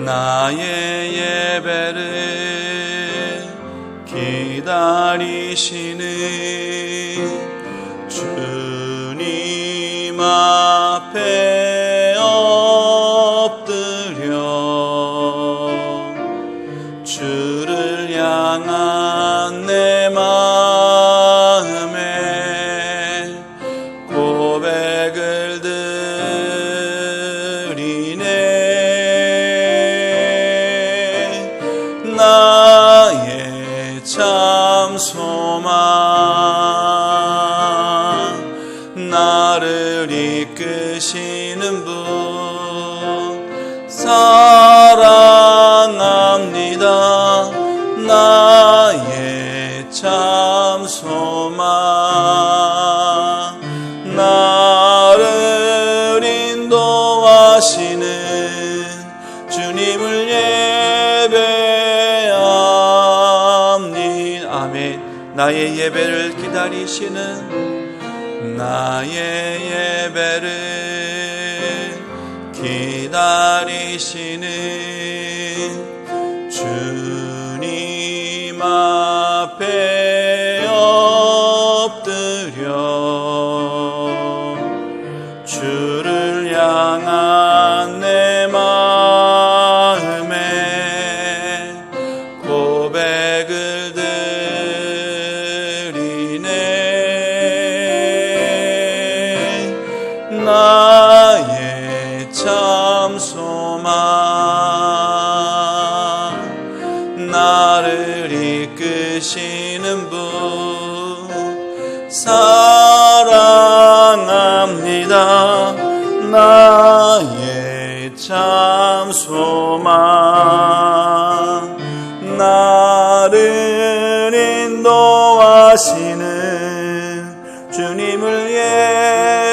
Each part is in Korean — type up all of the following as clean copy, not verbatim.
나의 예배를 기다리시는 주님 앞에 엎드려 주를 향한 내 마음에 고백을 드리네. 나의 참 소망, 나를 이끄시는 분 사랑합니다. 나의 참 소망, 나를 인도하시는 주님을 예배합니다. 아멘. 나의 예배를 기다리시는, 나의 예배를 기다리시는 주님 앞에 엎드려 주를 향한 내 마음에 고백을 드리네. 나의 참 소망, 나를 이끄시는 분 사랑합니다. 나의 참 소망, 나를 인도하시는 주님을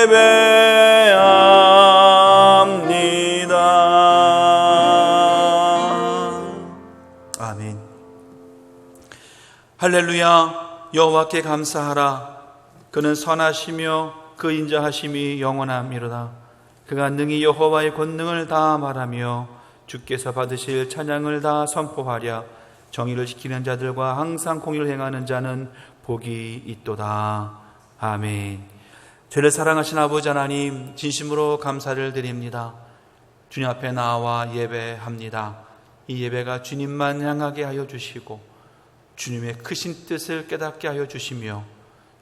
예배합니다. 아멘. 할렐루야. 여호와께 감사하라. 그는 선하시며 그 인자하심이 영원함이로다. 그가 능히 여호와의 권능을 다 말하며 주께서 받으실 찬양을 다 선포하랴. 정의를 지키는 자들과 항상 공의를 행하는 자는 복이 있도다. 아멘. 저를 사랑하신 아버지 하나님, 진심으로 감사를 드립니다. 주님 앞에 나와 예배합니다. 이 예배가 주님만 향하게 하여 주시고 주님의 크신 뜻을 깨닫게 하여 주시며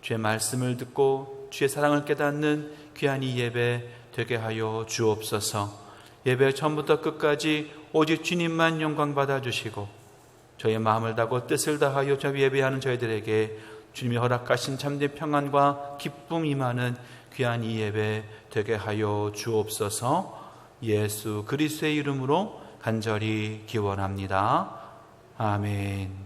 주의 말씀을 듣고 주의 사랑을 깨닫는 귀한 이 예배 되게 하여 주옵소서. 예배 처음부터 끝까지 오직 주님만 영광 받아 주시고 저의 마음을 다하고 뜻을 다하여 저 예배하는 저희들에게 주님이 허락하신 참된 평안과 기쁨 임하는 귀한 이 예배 되게 하여 주옵소서. 예수 그리스도의 이름으로 간절히 기원합니다. 아멘.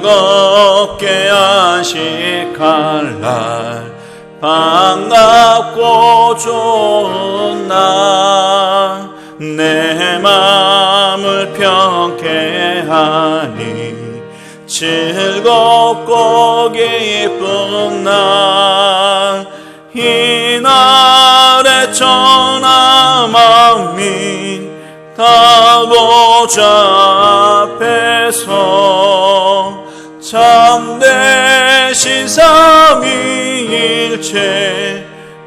즐겁게 안식할 날, 반갑고 좋은 날, 내 마음을 평케 하니 즐겁고 기쁜 날, 이날의 천하 만민 다 보좌 앞에서 참되신 삼위일체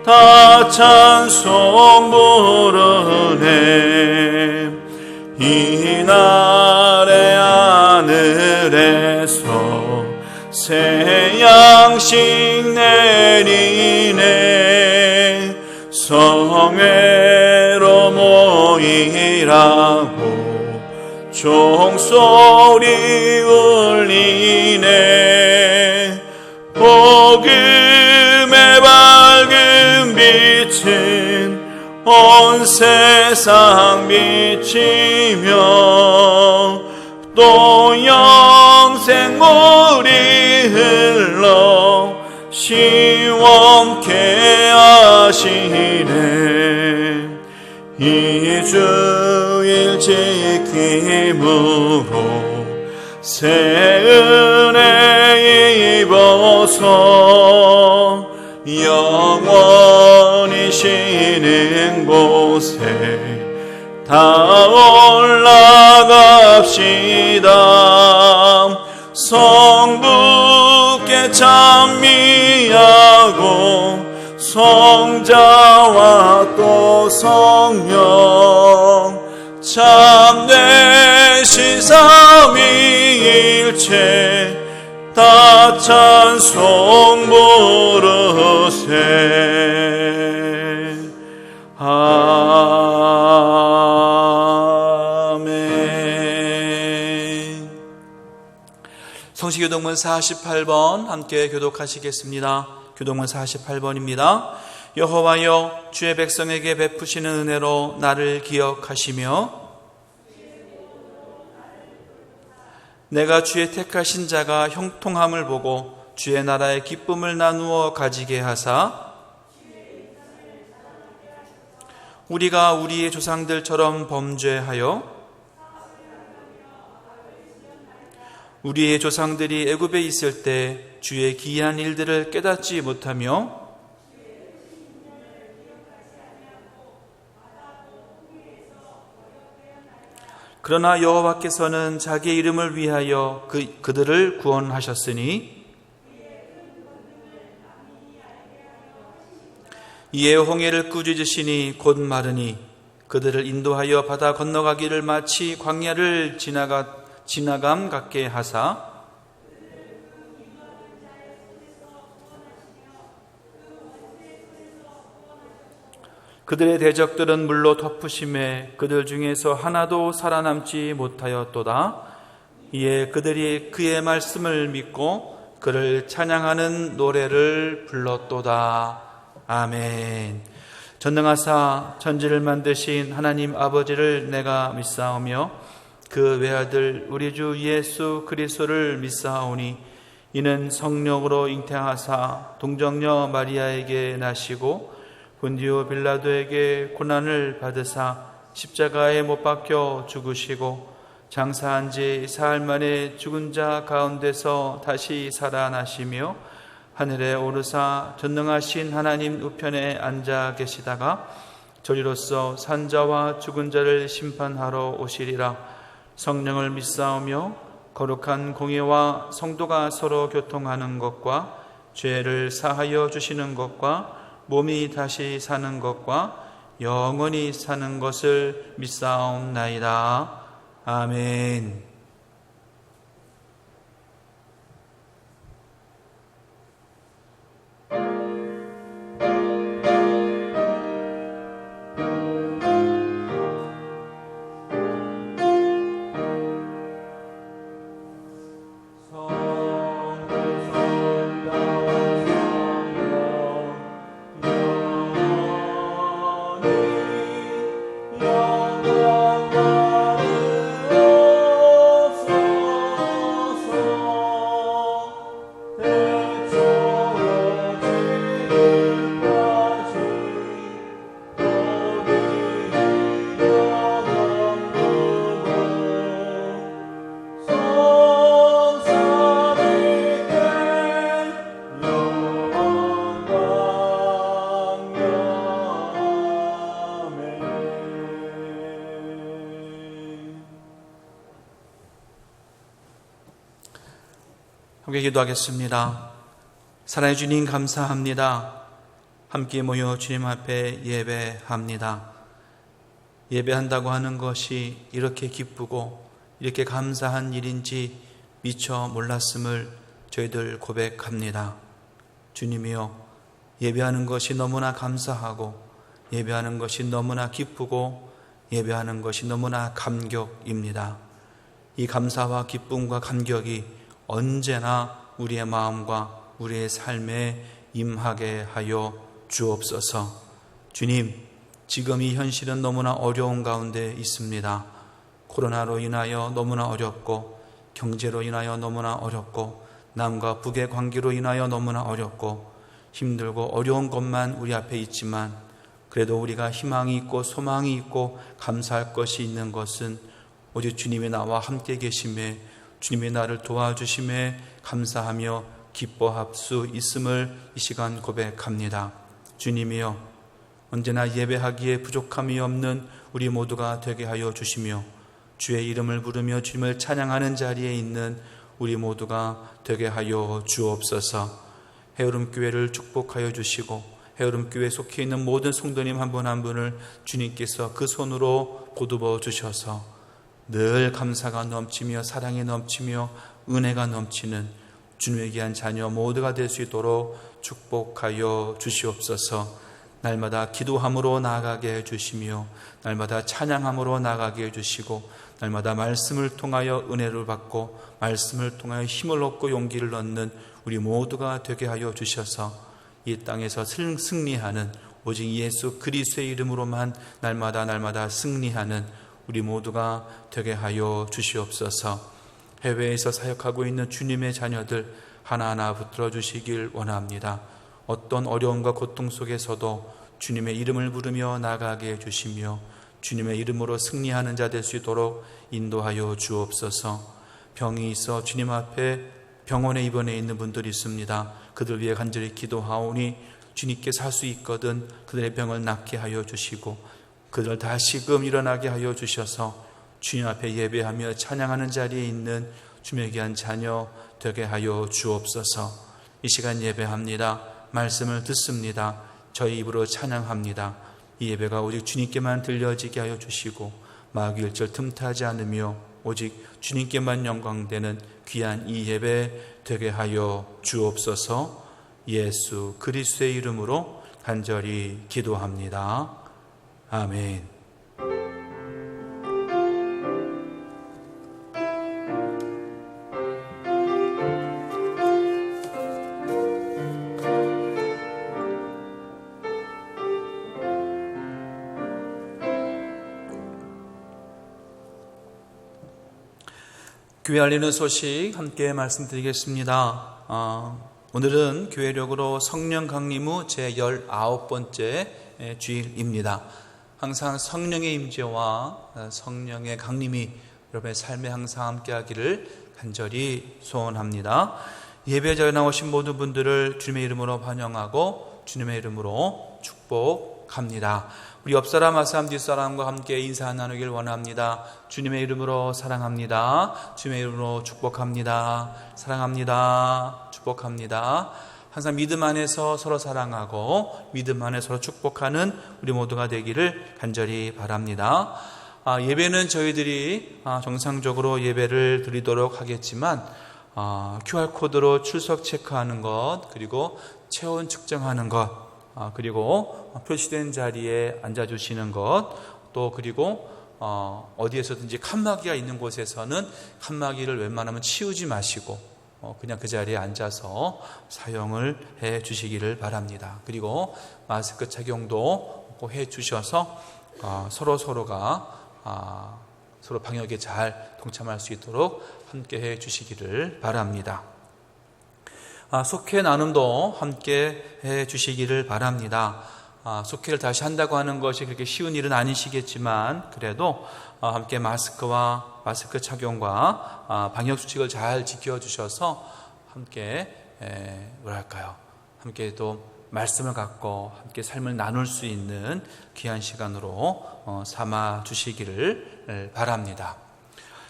다 찬송 부르네. 이날의 하늘에서 새 양식 내리네. 성회로 모이라고 종소리 울리네. 복음의 밝은 빛은 온 세상 비치며 또 영생 물이 흘러 시원케 하시네. 이주일 지킴으로 새 은혜 입어서 영원히 쉬는 곳에 다 올라갑시다. 성부께 찬미하고 성자와 또 성령 참되신 삼위일체 다 찬송 부르세. 아멘. 성시교독문 48번 함께 교독하시겠습니다. 교독문 48번입니다. 여호와여, 주의 백성에게 베푸시는 은혜로 나를 기억하시며 내가 주의 택하신 자가 형통함을 보고 주의 나라의 기쁨을 나누어 가지게 하사 우리가 우리의 조상들처럼 범죄하여 우리의 조상들이 애굽에 있을 때 주의 기이한 일들을 깨닫지 못하며 그러나 여호와께서는 자기의 이름을 위하여 그들을 구원하셨으니 이에 홍해를 꾸짖으시니 곧 마르니 그들을 인도하여 바다 건너가기를 마치 광야를 지나감 같게 하사 그들의 대적들은 물로 덮으심에 그들 중에서 하나도 살아남지 못하였도다. 이에 그들이 그의 말씀을 믿고 그를 찬양하는 노래를 불렀도다. 아멘. 전능하사 천지를 만드신 하나님 아버지를 내가 믿사오며 그 외아들 우리 주 예수 그리스도를 믿사오니 이는 성령으로 잉태하사 동정녀 마리아에게 나시고 본디오 빌라도에게 고난을 받으사 십자가에 못 박혀 죽으시고 장사한 지 사흘 만에 죽은 자 가운데서 다시 살아나시며 하늘에 오르사 전능하신 하나님 우편에 앉아 계시다가 저리로서 산자와 죽은 자를 심판하러 오시리라. 성령을 믿사오며 거룩한 공예와 성도가 서로 교통하는 것과 죄를 사하여 주시는 것과 몸이 다시 사는 것과 영원히 사는 것을 믿사옵나이다. 아멘. 함께 기도하겠습니다. 사랑해 주님 감사합니다. 함께 모여 주님 앞에 예배합니다. 예배한다고 하는 것이 이렇게 기쁘고 이렇게 감사한 일인지 미처 몰랐음을 저희들 고백합니다. 주님이여, 예배하는 것이 너무나 감사하고 예배하는 것이 너무나 기쁘고 예배하는 것이 너무나 감격입니다. 이 감사와 기쁨과 감격이 언제나 우리의 마음과 우리의 삶에 임하게 하여 주옵소서. 주님, 지금 이 현실은 너무나 어려운 가운데 있습니다. 코로나로 인하여 너무나 어렵고 경제로 인하여 너무나 어렵고 남과 북의 관계로 인하여 너무나 어렵고 힘들고 어려운 것만 우리 앞에 있지만 그래도 우리가 희망이 있고 소망이 있고 감사할 것이 있는 것은 오직 주님이 나와 함께 계심에, 주님이 나를 도와주심에 감사하며 기뻐할 수 있음을 이 시간 고백합니다. 주님이여, 언제나 예배하기에 부족함이 없는 우리 모두가 되게 하여 주시며, 주의 이름을 부르며 주님을 찬양하는 자리에 있는 우리 모두가 되게 하여 주옵소서. 해오름교회를 축복하여 주시고, 해오름교회에 속해 있는 모든 성도님 한 분 한 분을 주님께서 그 손으로 보듬어 주셔서 늘 감사가 넘치며 사랑이 넘치며 은혜가 넘치는 주님의 귀한 자녀 모두가 될 수 있도록 축복하여 주시옵소서. 날마다 기도함으로 나아가게 해주시며, 날마다 찬양함으로 나아가게 해주시고, 날마다 말씀을 통하여 은혜를 받고, 말씀을 통하여 힘을 얻고 용기를 얻는 우리 모두가 되게 하여 주셔서 이 땅에서 승리하는, 오직 예수 그리스도의 이름으로만 날마다 승리하는 우리 모두가 되게 하여 주시옵소서. 해외에서 사역하고 있는 주님의 자녀들 하나하나 붙들어 주시길 원합니다. 어떤 어려움과 고통 속에서도 주님의 이름을 부르며 나가게 해주시며, 주님의 이름으로 승리하는 자 될 수 있도록 인도하여 주옵소서. 병이 있어 주님 앞에 병원에 입원해 있는 분들이 있습니다. 그들 위해 간절히 기도하오니 주님께서 할 수 있거든 그들의 병을 낫게 하여 주시고, 그들 다시금 일어나게 하여 주셔서 주님 앞에 예배하며 찬양하는 자리에 있는 주님의 귀한 자녀 되게 하여 주옵소서. 이 시간 예배합니다. 말씀을 듣습니다. 저희 입으로 찬양합니다. 이 예배가 오직 주님께만 들려지게 하여 주시고, 마귀 일절 틈타지 않으며 오직 주님께만 영광되는 귀한 이 예배 되게 하여 주옵소서. 예수 그리스도의 이름으로 간절히 기도합니다. 아멘. 교회 알리는 소식 함께 말씀드리겠습니다. 오늘은 교회력으로 성령 강림 후 제19번째 주일입니다. 항상 성령의 임재와 성령의 강림이 여러분의 삶에 항상 함께하기를 간절히 소원합니다. 예배 자리에 나오신 모든 분들을 주님의 이름으로 환영하고 주님의 이름으로 축복합니다. 우리 옆사람, 앞사람, 뒷사람과 함께 인사 나누길 원합니다. 주님의 이름으로 사랑합니다. 주님의 이름으로 축복합니다. 사랑합니다. 축복합니다. 항상 믿음 안에서 서로 사랑하고 믿음 안에 서로 축복하는 우리 모두가 되기를 간절히 바랍니다. 예배는 저희들이 정상적으로 예배를 드리도록 하겠지만 QR코드로 출석 체크하는 것, 그리고 체온 측정하는 것, 그리고 표시된 자리에 앉아주시는 것, 또 그리고 어디에서든지 칸막이가 있는 곳에서는 칸막이를 웬만하면 치우지 마시고 그냥 그 자리에 앉아서 사용을 해 주시기를 바랍니다. 그리고 마스크 착용도 꼭 해 주셔서 서로가 서로 방역에 잘 동참할 수 있도록 함께 해 주시기를 바랍니다. 속회 나눔도 함께 해 주시기를 바랍니다. 속회를 다시 한다고 하는 것이 그렇게 쉬운 일은 아니시겠지만, 그래도 함께 마스크 착용과 방역 수칙을 잘 지켜주셔서 함께 함께 또 말씀을 갖고 함께 삶을 나눌 수 있는 귀한 시간으로 삼아 주시기를 바랍니다.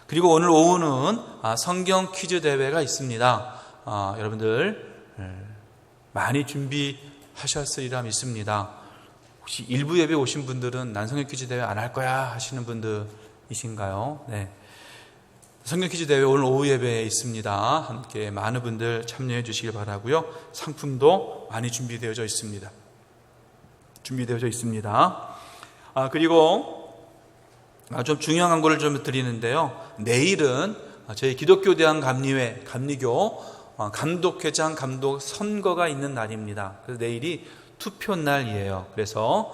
그리고 오늘 오후는 성경 퀴즈 대회가 있습니다. 여러분들 많이 준비하셨으리라 믿습니다. 혹시 일부 예배 오신 분들은 난 성경 퀴즈 대회 안 할 거야 하시는 분들이신가요? 네. 성경 퀴즈 대회 오늘 오후 예배에 있습니다. 함께 많은 분들 참여해 주시길 바라고요. 상품도 많이 준비되어져 있습니다. 그리고 좀 중요한 광고를 좀 드리는데요. 내일은 저희 기독교대학 감리교 감독회장 감독 선거가 있는 날입니다. 그래서 내일이 투표 날이에요. 그래서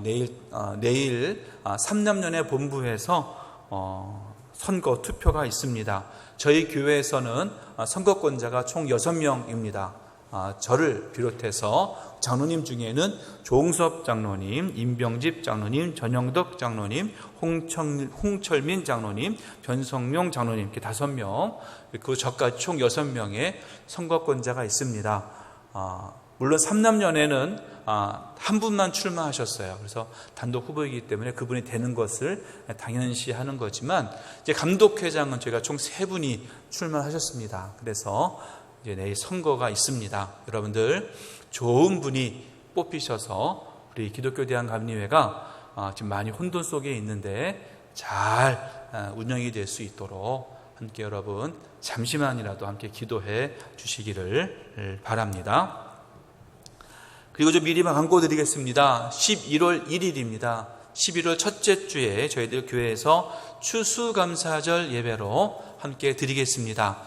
내일 삼남연회 본부에서 선거 투표가 있습니다. 저희 교회에서는 선거권자가 총 6명입니다. 저를 비롯해서 장로님 중에는 조응섭 장로님, 임병집 장로님, 전영덕 장로님, 홍철민 장로님, 변성룡 장로님 이렇게 5명, 그 저까지 총 6명의 선거권자가 있습니다. 물론 3남년에는 한 분만 출마하셨어요. 그래서 단독 후보이기 때문에 그분이 되는 것을 당연시 하는 거지만, 이제 감독회장은 저희가 총 3분이 출마하셨습니다. 그래서 이제 내일 선거가 있습니다. 여러분들 좋은 분이 뽑히셔서 우리 기독교 대한감리회가 지금 많이 혼돈 속에 있는데 잘 운영이 될 수 있도록 함께 여러분 잠시만이라도 함께 기도해 주시기를 바랍니다. 그리고 좀 미리 광고 드리겠습니다. 11월 1일입니다. 11월 첫째 주에 저희들 교회에서 추수감사절 예배로 함께 드리겠습니다.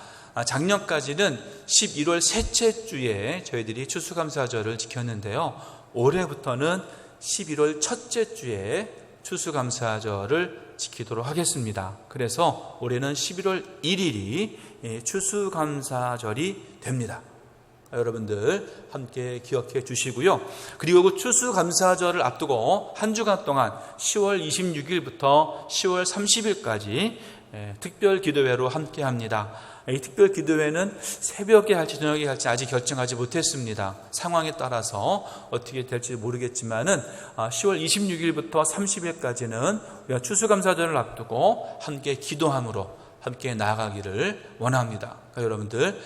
작년까지는 11월 셋째 주에 저희들이 추수감사절을 지켰는데요. 올해부터는 11월 첫째 주에 추수감사절을 지키도록 하겠습니다. 그래서 올해는 11월 1일이 추수감사절이 됩니다. 여러분들 함께 기억해 주시고요. 그리고 그 추수감사절을 앞두고 한 주간 동안 10월 26일부터 10월 30일까지 특별 기도회로 함께 합니다. 이 특별 기도회는 새벽에 할지 저녁에 할지 아직 결정하지 못했습니다. 상황에 따라서 어떻게 될지 모르겠지만은 10월 26일부터 30일까지는 우리가 추수감사절을 앞두고 함께 기도함으로 함께 나아가기를 원합니다. 그러니까 여러분들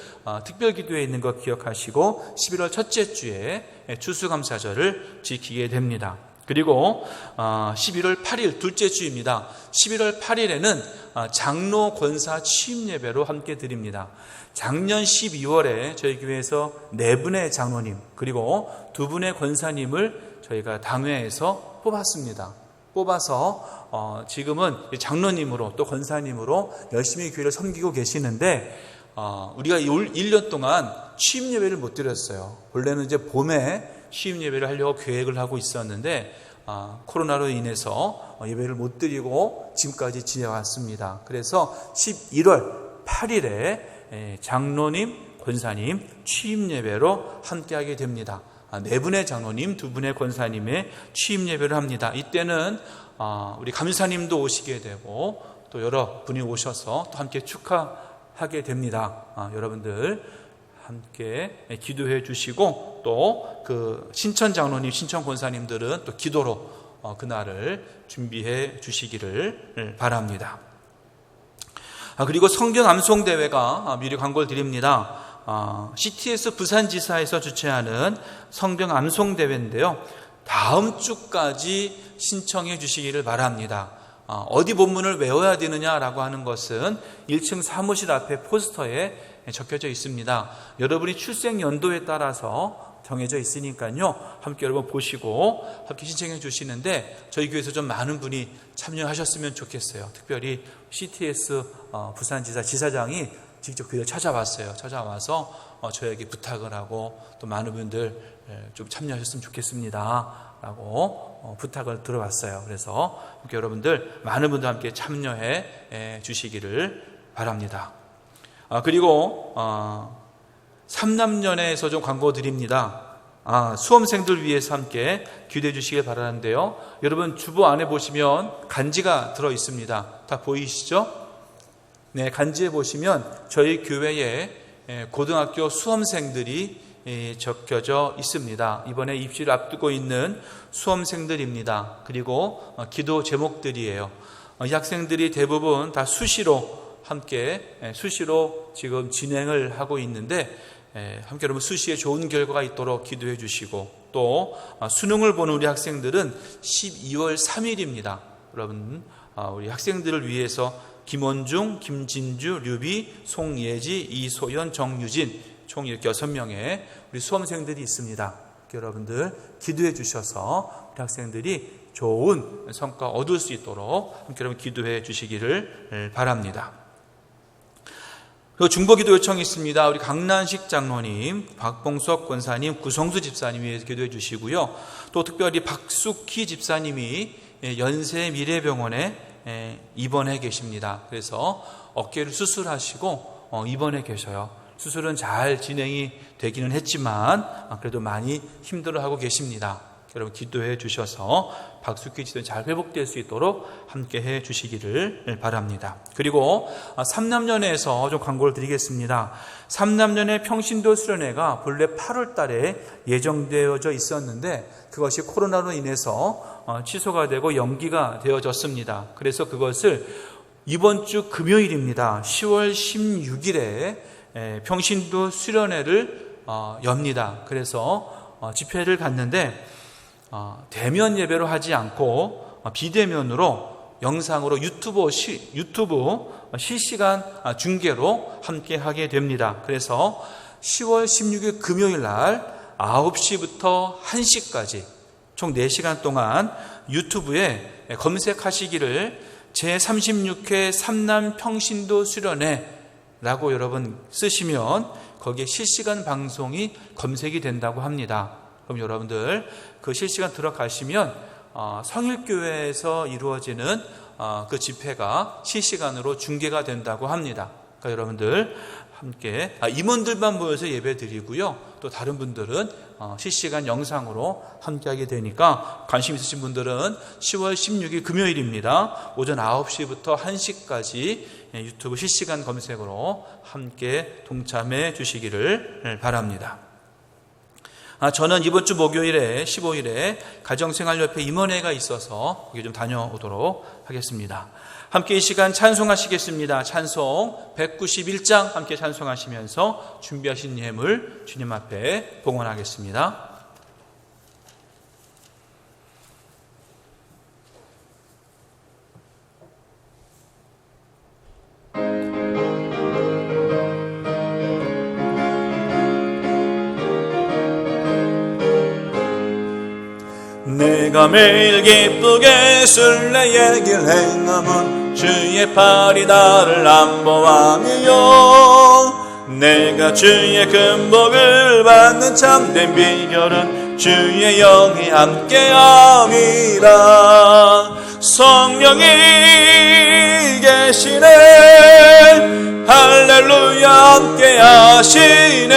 특별 기도에 있는 것 기억하시고 11월 첫째 주에 추수감사절을 지키게 됩니다. 그리고 11월 8일 둘째 주입니다. 11월 8일에는 장로 권사 취임 예배로 함께 드립니다. 작년 12월에 저희 교회에서 4분의 장로님 그리고 2분의 권사님을 저희가 당회에서 뽑았습니다. 뽑아서 지금은 장로님으로 또 권사님으로 열심히 교회를 섬기고 계시는데, 우리가 1년 동안 취임 예배를 못 드렸어요. 원래는 이제 봄에 취임 예배를 하려고 계획을 하고 있었는데 코로나로 인해서 예배를 못 드리고 지금까지 지내왔습니다. 그래서 11월 8일에 장로님, 권사님 취임 예배로 함께하게 됩니다. 4분의 장로님, 2분의 권사님의 취임 예배를 합니다. 이때는 우리 감사님도 오시게 되고 또 여러 분이 오셔서 또 함께 축하하게 됩니다. 여러분들 함께 기도해 주시고 또 그 신천 장로님, 신천 권사님들은 또 기도로 그날을 준비해 주시기를 바랍니다. 그리고 성경 암송 대회가 미리 광고를 드립니다. CTS 부산지사에서 주최하는 성경 암송 대회인데요. 다음 주까지 신청해 주시기를 바랍니다. 어디 본문을 외워야 되느냐라고 하는 것은 1층 사무실 앞에 포스터에 적혀져 있습니다. 여러분이 출생 연도에 따라서 정해져 있으니까요. 함께 여러분 보시고 함께 신청해 주시는데 저희 교회에서 좀 많은 분이 참여하셨으면 좋겠어요. 특별히 CTS 부산지사 지사장이 직접 교회를 찾아왔어요. 찾아와서 저에게 부탁을 하고 또 많은 분들 좀 참여하셨으면 좋겠습니다 라고 부탁을 들어봤어요. 그래서 함께 여러분들 많은 분들 함께 참여해 주시기를 바랍니다. 그리고 3남년에서 좀 광고 드립니다. 수험생들 위해서 함께 기도해 주시길 바라는데요. 여러분 주보 안에 보시면 간지가 들어 있습니다. 다 보이시죠? 네, 간지에 보시면 저희 교회에 고등학교 수험생들이 적혀져 있습니다. 이번에 입시를 앞두고 있는 수험생들입니다. 그리고 기도 제목들이에요. 이 학생들이 대부분 다 수시로 함께 수시로 지금 진행을 하고 있는데 함께 여러분 수시에 좋은 결과가 있도록 기도해 주시고 또 수능을 보는 우리 학생들은 12월 3일입니다. 여러분 우리 학생들을 위해서 김원중, 김진주, 류비, 송예지, 이소연, 정유진 총 이렇게 6명의 우리 수험생들이 있습니다. 여러분들 기도해 주셔서 우리 학생들이 좋은 성과 얻을 수 있도록 함께 여러분 기도해 주시기를 바랍니다. 그리고 중보기도 요청이 있습니다. 우리 강난식 장로님, 박봉석 권사님, 구성수 집사님 위해서 기도해 주시고요. 또 특별히 박숙희 집사님이 연세미래병원에 입원해 계십니다. 그래서 어깨를 수술하시고 입원해 계셔요. 수술은 잘 진행이 되기는 했지만 그래도 많이 힘들어하고 계십니다. 여러분 기도해 주셔서 박숙희 지도는 잘 회복될 수 있도록 함께 해 주시기를 바랍니다. 그리고 삼남연회에서 좀 광고를 드리겠습니다. 삼남연회 평신도 수련회가 본래 8월 달에 예정되어져 있었는데 그것이 코로나로 인해서 취소가 되고 연기가 되어졌습니다. 그래서 그것을 이번 주 금요일입니다. 10월 16일에 평신도 수련회를 엽니다. 그래서 집회를 갔는데 대면 예배로 하지 않고 비대면으로 영상으로 유튜브 실시간 중계로 함께 하게 됩니다. 그래서 10월 16일 금요일 날 9시부터 1시까지 총 4시간 동안 유튜브에 검색하시기를 제36회 삼남평신도 수련회라고 여러분 쓰시면 거기에 실시간 방송이 검색이 된다고 합니다. 그럼 여러분들 그 실시간 들어가시면 성일교회에서 이루어지는 그 집회가 실시간으로 중계가 된다고 합니다. 그러니까 여러분들 함께 임원들만 모여서 예배 드리고요. 또 다른 분들은 실시간 영상으로 함께하게 되니까 관심 있으신 분들은 10월 16일 금요일입니다. 오전 9시부터 1시까지 유튜브 실시간 검색으로 함께 동참해 주시기를 바랍니다. 저는 이번 주 목요일에 15일에 가정생활협회 임원회가 있어서 거기 좀 다녀오도록 하겠습니다. 함께 이 시간 찬송하시겠습니다. 찬송 191장 함께 찬송하시면서 준비하신 예물 주님 앞에 봉헌하겠습니다. 내가 매일 기쁘게 순례의 길 행함은 주의 팔이 나를 안보함이요 내가 주의 큰 복을 받는 참된 비결은 주의 영이 함께함이라 성령이 계시네 할렐루야 함께하시네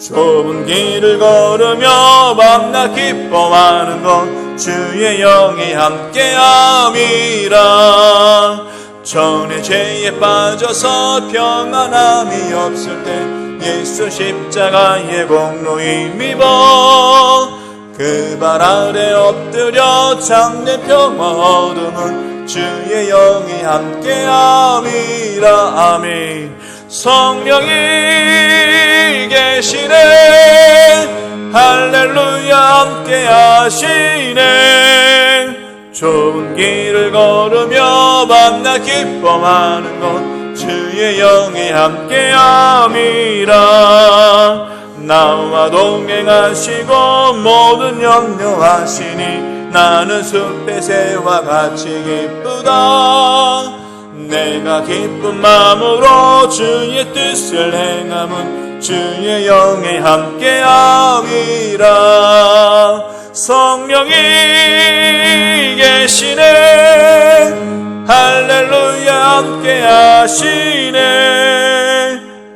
좁은 길을 걸으며 밤낮 기뻐하는 것 주의 영이 함께함이라 전에 죄에 빠져서 평안함이 없을 때 예수 십자가의 공로 힘입어 그 발 아래 엎드려 참된 평화 얻음은 주의 영이 함께함이라 아멘 성령이 계시네 할렐루야 함께하시네 좁은 길을 걸으며 밤낮 기뻐하는 것 주의 영이 함께함이라 나와 동행하시고 모든 염려하시니 나는 숲의 새와 같이 기쁘다 내가 기쁜 마음으로 주의 뜻을 행함은 주의 영에 함께함이라 성령이 계시네 할렐루야 함께하시네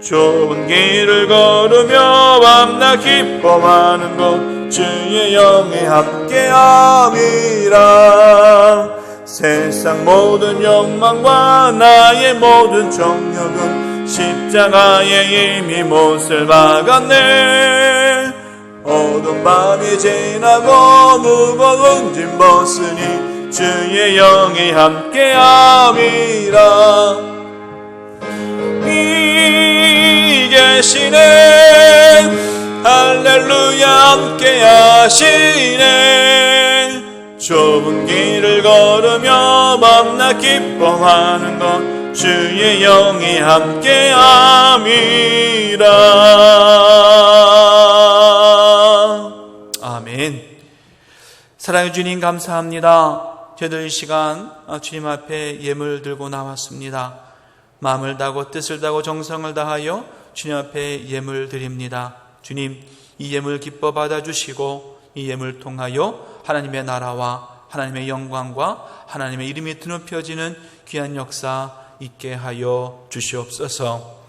좁은 길을 걸으며 밤낮 기뻐하는 것 주의 영에 함께함이라 세상 모든 욕망과 나의 모든 정욕은 십자가에 이미 못을 박았네 어두운 밤이 지나고 무거운 짐 벗으니 주의 영이 함께함이라 이 계시네 할렐루야 함께하시네 좁은 길을 걸으며 밤낮 기뻐하는 것 주의 영이 함께함이라 아멘. 사랑해 주님 감사합니다. 저희들 이 시간 주님 앞에 예물 들고 나왔습니다. 마음을 다하고 뜻을 다하고 정성을 다하여 주님 앞에 예물 드립니다. 주님 이 예물 기뻐 받아주시고 이 예물 통하여 하나님의 나라와 하나님의 영광과 하나님의 이름이 드높여지는 귀한 역사 있게 하여 주시옵소서.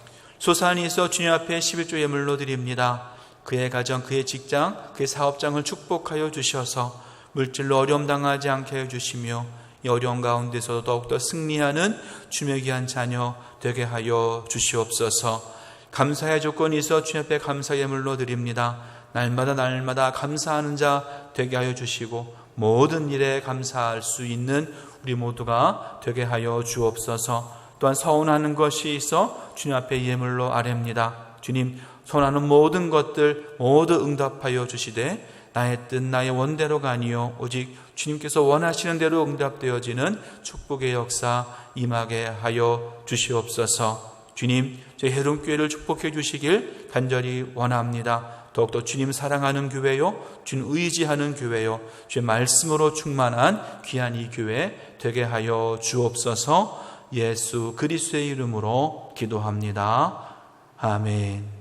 소산이 있어 주님 앞에 11조 예물로 드립니다. 그의 가정, 그의 직장, 그의 사업장을 축복하여 주셔서 물질로 어려움 당하지 않게 해주시며 이 어려운 가운데서도 더욱더 승리하는 주님의 귀한 자녀 되게 하여 주시옵소서. 감사의 조건이 있어 주님 앞에 감사 예물로 드립니다. 날마다 감사하는 자 되게 하여 주시고 모든 일에 감사할 수 있는 우리 모두가 되게 하여 주옵소서. 또한 서운하는 것이 있어 주님 앞에 예물로 아뢰옵니다. 주님, 서운하는 모든 것들 모두 응답하여 주시되 나의 뜻 나의 원대로가 아니요 오직 주님께서 원하시는 대로 응답되어지는 축복의 역사 임하게 하여 주시옵소서. 주님, 저희 해동교회를 축복해 주시길 간절히 원합니다. 더욱더 주님 사랑하는 교회요, 주님 의지하는 교회요, 주의 말씀으로 충만한 귀한 이 교회 되게 하여 주옵소서. 예수 그리스도의 이름으로 기도합니다. 아멘.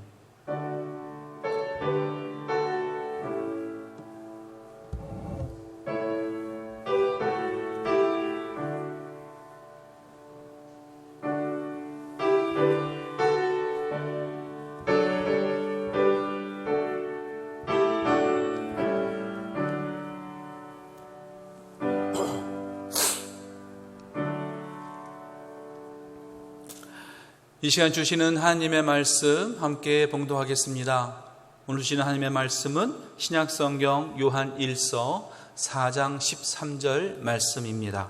이 시간 주시는 하나님의 말씀 함께 봉독하겠습니다. 오늘 주시는 하나님의 말씀은 신약성경 요한 1서 4장 13절 말씀입니다.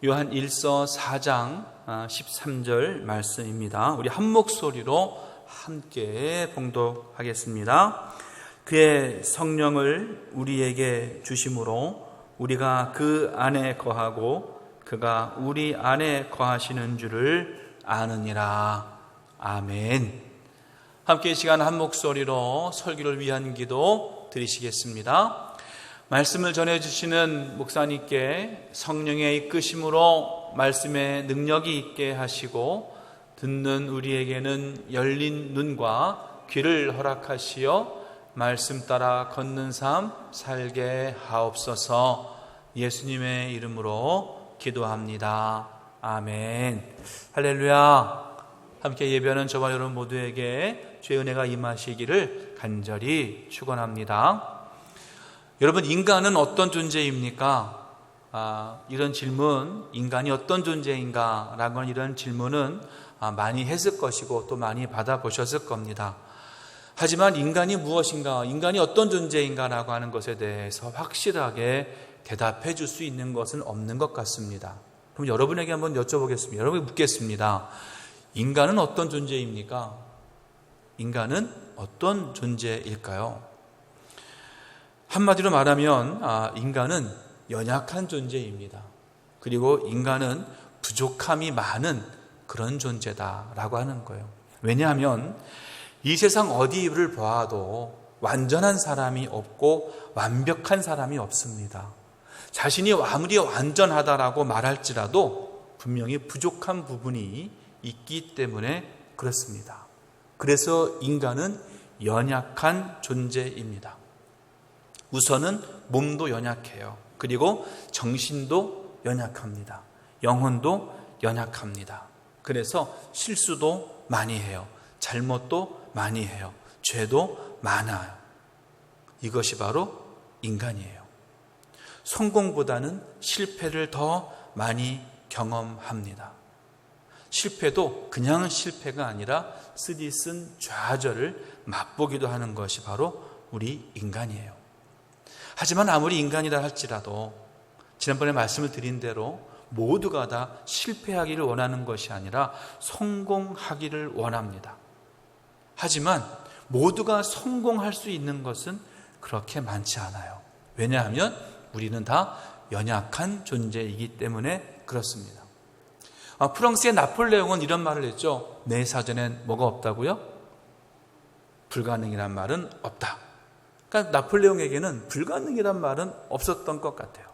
요한 1서 4장 13절 말씀입니다. 우리 한 목소리로 함께 봉독하겠습니다. 그의 성령을 우리에게 주심으로 우리가 그 안에 거하고 그가 우리 안에 거하시는 줄을 아느니라. 아멘. 함께 이 시간 한 목소리로 설교를 위한 기도 드리시겠습니다. 말씀을 전해주시는 목사님께 성령의 이끄심으로 말씀의 능력이 있게 하시고 듣는 우리에게는 열린 눈과 귀를 허락하시어 말씀 따라 걷는 삶 살게 하옵소서. 예수님의 이름으로 기도합니다. 아멘. 할렐루야. 함께 예배하는 저와 여러분 모두에게 주의 은혜가 임하시기를 간절히 축원합니다. 여러분, 인간은 어떤 존재입니까? 이런 질문, 인간이 어떤 존재인가? 라고 하는 이런 질문은 많이 했을 것이고 또 많이 받아보셨을 겁니다. 하지만 인간이 무엇인가, 인간이 어떤 존재인가 라고 하는 것에 대해서 확실하게 대답해 줄 수 있는 것은 없는 것 같습니다. 그럼 여러분에게 한번 여쭤보겠습니다. 여러분에게 묻겠습니다. 인간은 어떤 존재입니까? 인간은 어떤 존재일까요? 한마디로 말하면 인간은 연약한 존재입니다. 그리고 인간은 부족함이 많은 그런 존재다라고 하는 거예요. 왜냐하면 이 세상 어디를 보아도 완전한 사람이 없고 완벽한 사람이 없습니다. 자신이 아무리 완전하다라고 말할지라도 분명히 부족한 부분이 있기 때문에 그렇습니다. 그래서 인간은 연약한 존재입니다. 우선은 몸도 연약해요. 그리고 정신도 연약합니다. 영혼도 연약합니다. 그래서 실수도 많이 해요. 잘못도 많이 해요. 죄도 많아요. 이것이 바로 인간이에요. 성공보다는 실패를 더 많이 경험합니다. 실패도 그냥 실패가 아니라 쓰디쓴 좌절을 맛보기도 하는 것이 바로 우리 인간이에요. 하지만 아무리 인간이라 할지라도 지난번에 말씀을 드린 대로 모두가 다 실패하기를 원하는 것이 아니라 성공하기를 원합니다. 하지만 모두가 성공할 수 있는 것은 그렇게 많지 않아요. 왜냐하면 우리는 다 연약한 존재이기 때문에 그렇습니다. 프랑스의 나폴레옹은 이런 말을 했죠. 내 사전엔 뭐가 없다고요? 불가능이란 말은 없다. 그러니까 나폴레옹에게는 불가능이란 말은 없었던 것 같아요.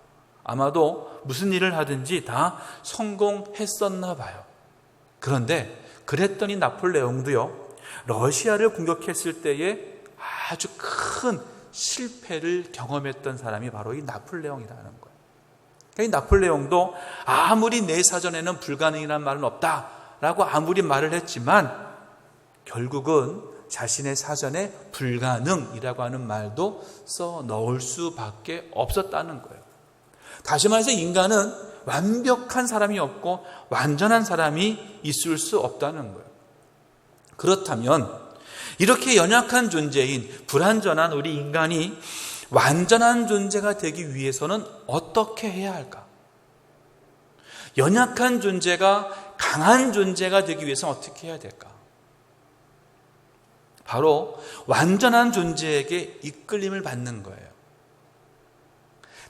아마도 무슨 일을 하든지 다 성공했었나 봐요. 그런데 그랬더니 나폴레옹도요, 러시아를 공격했을 때에 아주 큰 실패를 경험했던 사람이 바로 이 나폴레옹이라는 거예요. 그러니까 이 나폴레옹도 아무리 내 사전에는 불가능이라는 말은 없다라고 아무리 말을 했지만 결국은 자신의 사전에 불가능이라고 하는 말도 써 넣을 수밖에 없었다는 거예요. 다시 말해서 인간은 완벽한 사람이 없고 완전한 사람이 있을 수 없다는 거예요. 그렇다면 이렇게 연약한 존재인 불완전한 우리 인간이 완전한 존재가 되기 위해서는 어떻게 해야 할까? 연약한 존재가 강한 존재가 되기 위해서는 어떻게 해야 될까? 바로 완전한 존재에게 이끌림을 받는 거예요.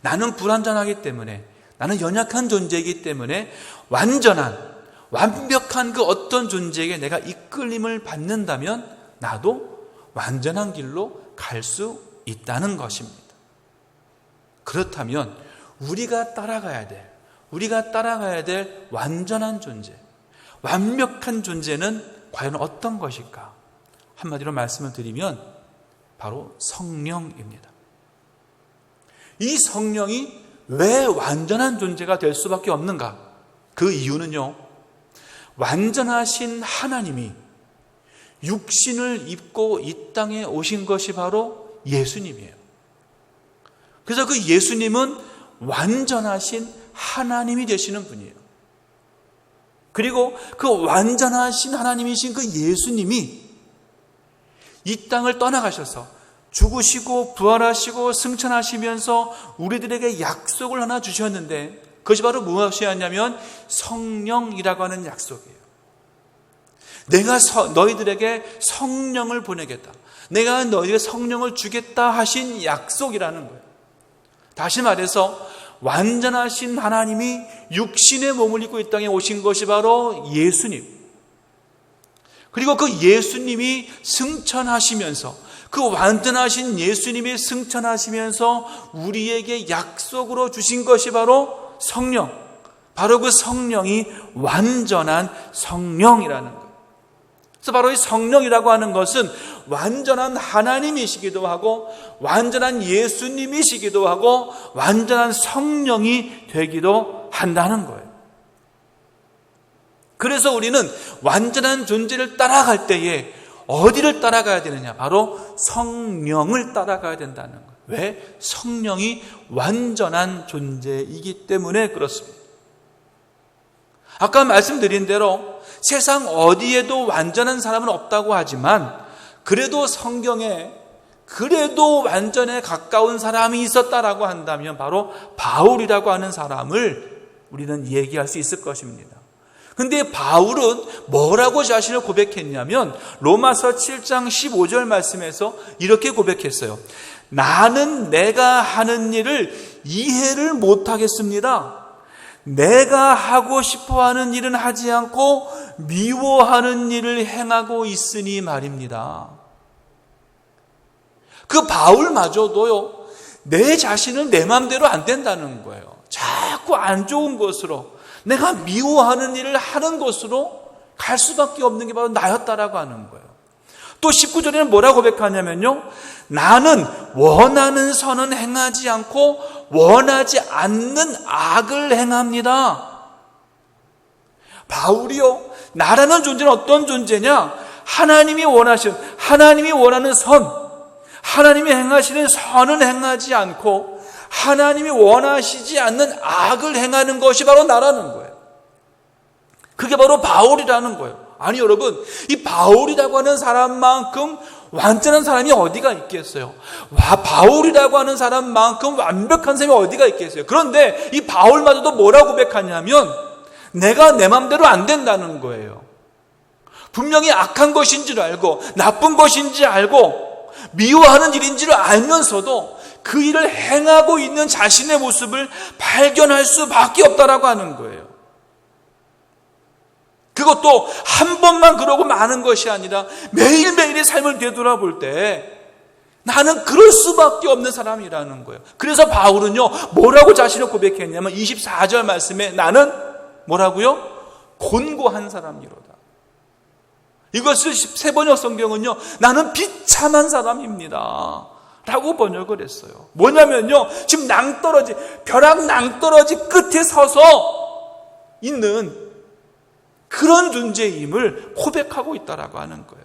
나는 불완전하기 때문에, 나는 연약한 존재이기 때문에 완벽한 그 어떤 존재에게 내가 이끌림을 받는다면 나도 완전한 길로 갈 수 있다는 것입니다. 그렇다면 우리가 따라가야 될 완전한 존재, 완벽한 존재는 과연 어떤 것일까? 한마디로 말씀을 드리면 바로 성령입니다. 이 성령이 왜 완전한 존재가 될 수밖에 없는가? 그 이유는요, 완전하신 하나님이 육신을 입고 이 땅에 오신 것이 바로 예수님이에요. 그래서 그 예수님은 완전하신 하나님이 되시는 분이에요. 그리고 그 완전하신 하나님이신 그 예수님이 이 땅을 떠나가셔서 죽으시고 부활하시고 승천하시면서 우리들에게 약속을 하나 주셨는데 그것이 바로 무엇이었냐면 성령이라고 하는 약속이에요. 내가 너희들에게 성령을 보내겠다. 내가 너희에게 성령을 주겠다 하신 약속이라는 거예요. 다시 말해서 완전하신 하나님이 육신의 몸을 입고 이 땅에 오신 것이 바로 예수님. 그리고 그 예수님이 승천하시면서, 그 완전하신 예수님이 승천하시면서 우리에게 약속으로 주신 것이 바로 성령. 바로 그 성령이 완전한 성령이라는 거예요. 그래서 바로 이 성령이라고 하는 것은 완전한 하나님이시기도 하고 완전한 예수님이시기도 하고 완전한 성령이 되기도 한다는 거예요. 그래서 우리는 완전한 존재를 따라갈 때에 어디를 따라가야 되느냐? 바로 성령을 따라가야 된다는 거예요. 왜? 성령이 완전한 존재이기 때문에 그렇습니다. 아까 말씀드린 대로 세상 어디에도 완전한 사람은 없다고 하지만 그래도 성경에 그래도 완전에 가까운 사람이 있었다라고 한다면 바로 바울이라고 하는 사람을 우리는 얘기할 수 있을 것입니다. 근데 바울은 뭐라고 자신을 고백했냐면 로마서 7장 15절 말씀에서 이렇게 고백했어요. 나는 내가 하는 일을 이해를 못하겠습니다. 내가 하고 싶어하는 일은 하지 않고 미워하는 일을 행하고 있으니 말입니다. 그 바울마저도요, 내 자신은 내 마음대로 안 된다는 거예요. 자꾸 안 좋은 것으로, 내가 미워하는 일을 하는 것으로 갈 수밖에 없는 게 바로 나였다라고 하는 거예요. 또 19절에는 뭐라고 고백하냐면요, 나는 원하는 선은 행하지 않고 원하지 않는 악을 행합니다. 바울이요, 나라는 존재는 어떤 존재냐? 하나님이 원하는 선, 하나님이 행하시는 선은 행하지 않고 하나님이 원하시지 않는 악을 행하는 것이 바로 나라는 거예요. 그게 바로 바울이라는 거예요. 아니 여러분, 이 바울이라고 하는 사람만큼 완전한 사람이 어디가 있겠어요? 바울이라고 하는 사람만큼 완벽한 사람이 어디가 있겠어요? 그런데 이 바울마저도 뭐라고 고백하냐면 내가 내 맘대로 안 된다는 거예요. 분명히 악한 것인 줄 알고 나쁜 것인 줄 알고 미워하는 일인 줄 알면서도 그 일을 행하고 있는 자신의 모습을 발견할 수밖에 없다라고 하는 거예요. 그것도 한 번만 그러고 마는 것이 아니라 매일매일의 삶을 되돌아볼 때 나는 그럴 수밖에 없는 사람이라는 거예요. 그래서 바울은요, 뭐라고 자신을 고백했냐면 24절 말씀에 나는 뭐라고요? 곤고한 사람이로다. 이것을 세번역 성경은요, 나는 비참한 사람입니다 라고 번역을 했어요. 뭐냐면요, 지금 벼락 낭떠러지 끝에 서서 있는 그런 존재임을 고백하고 있다라고 하는 거예요.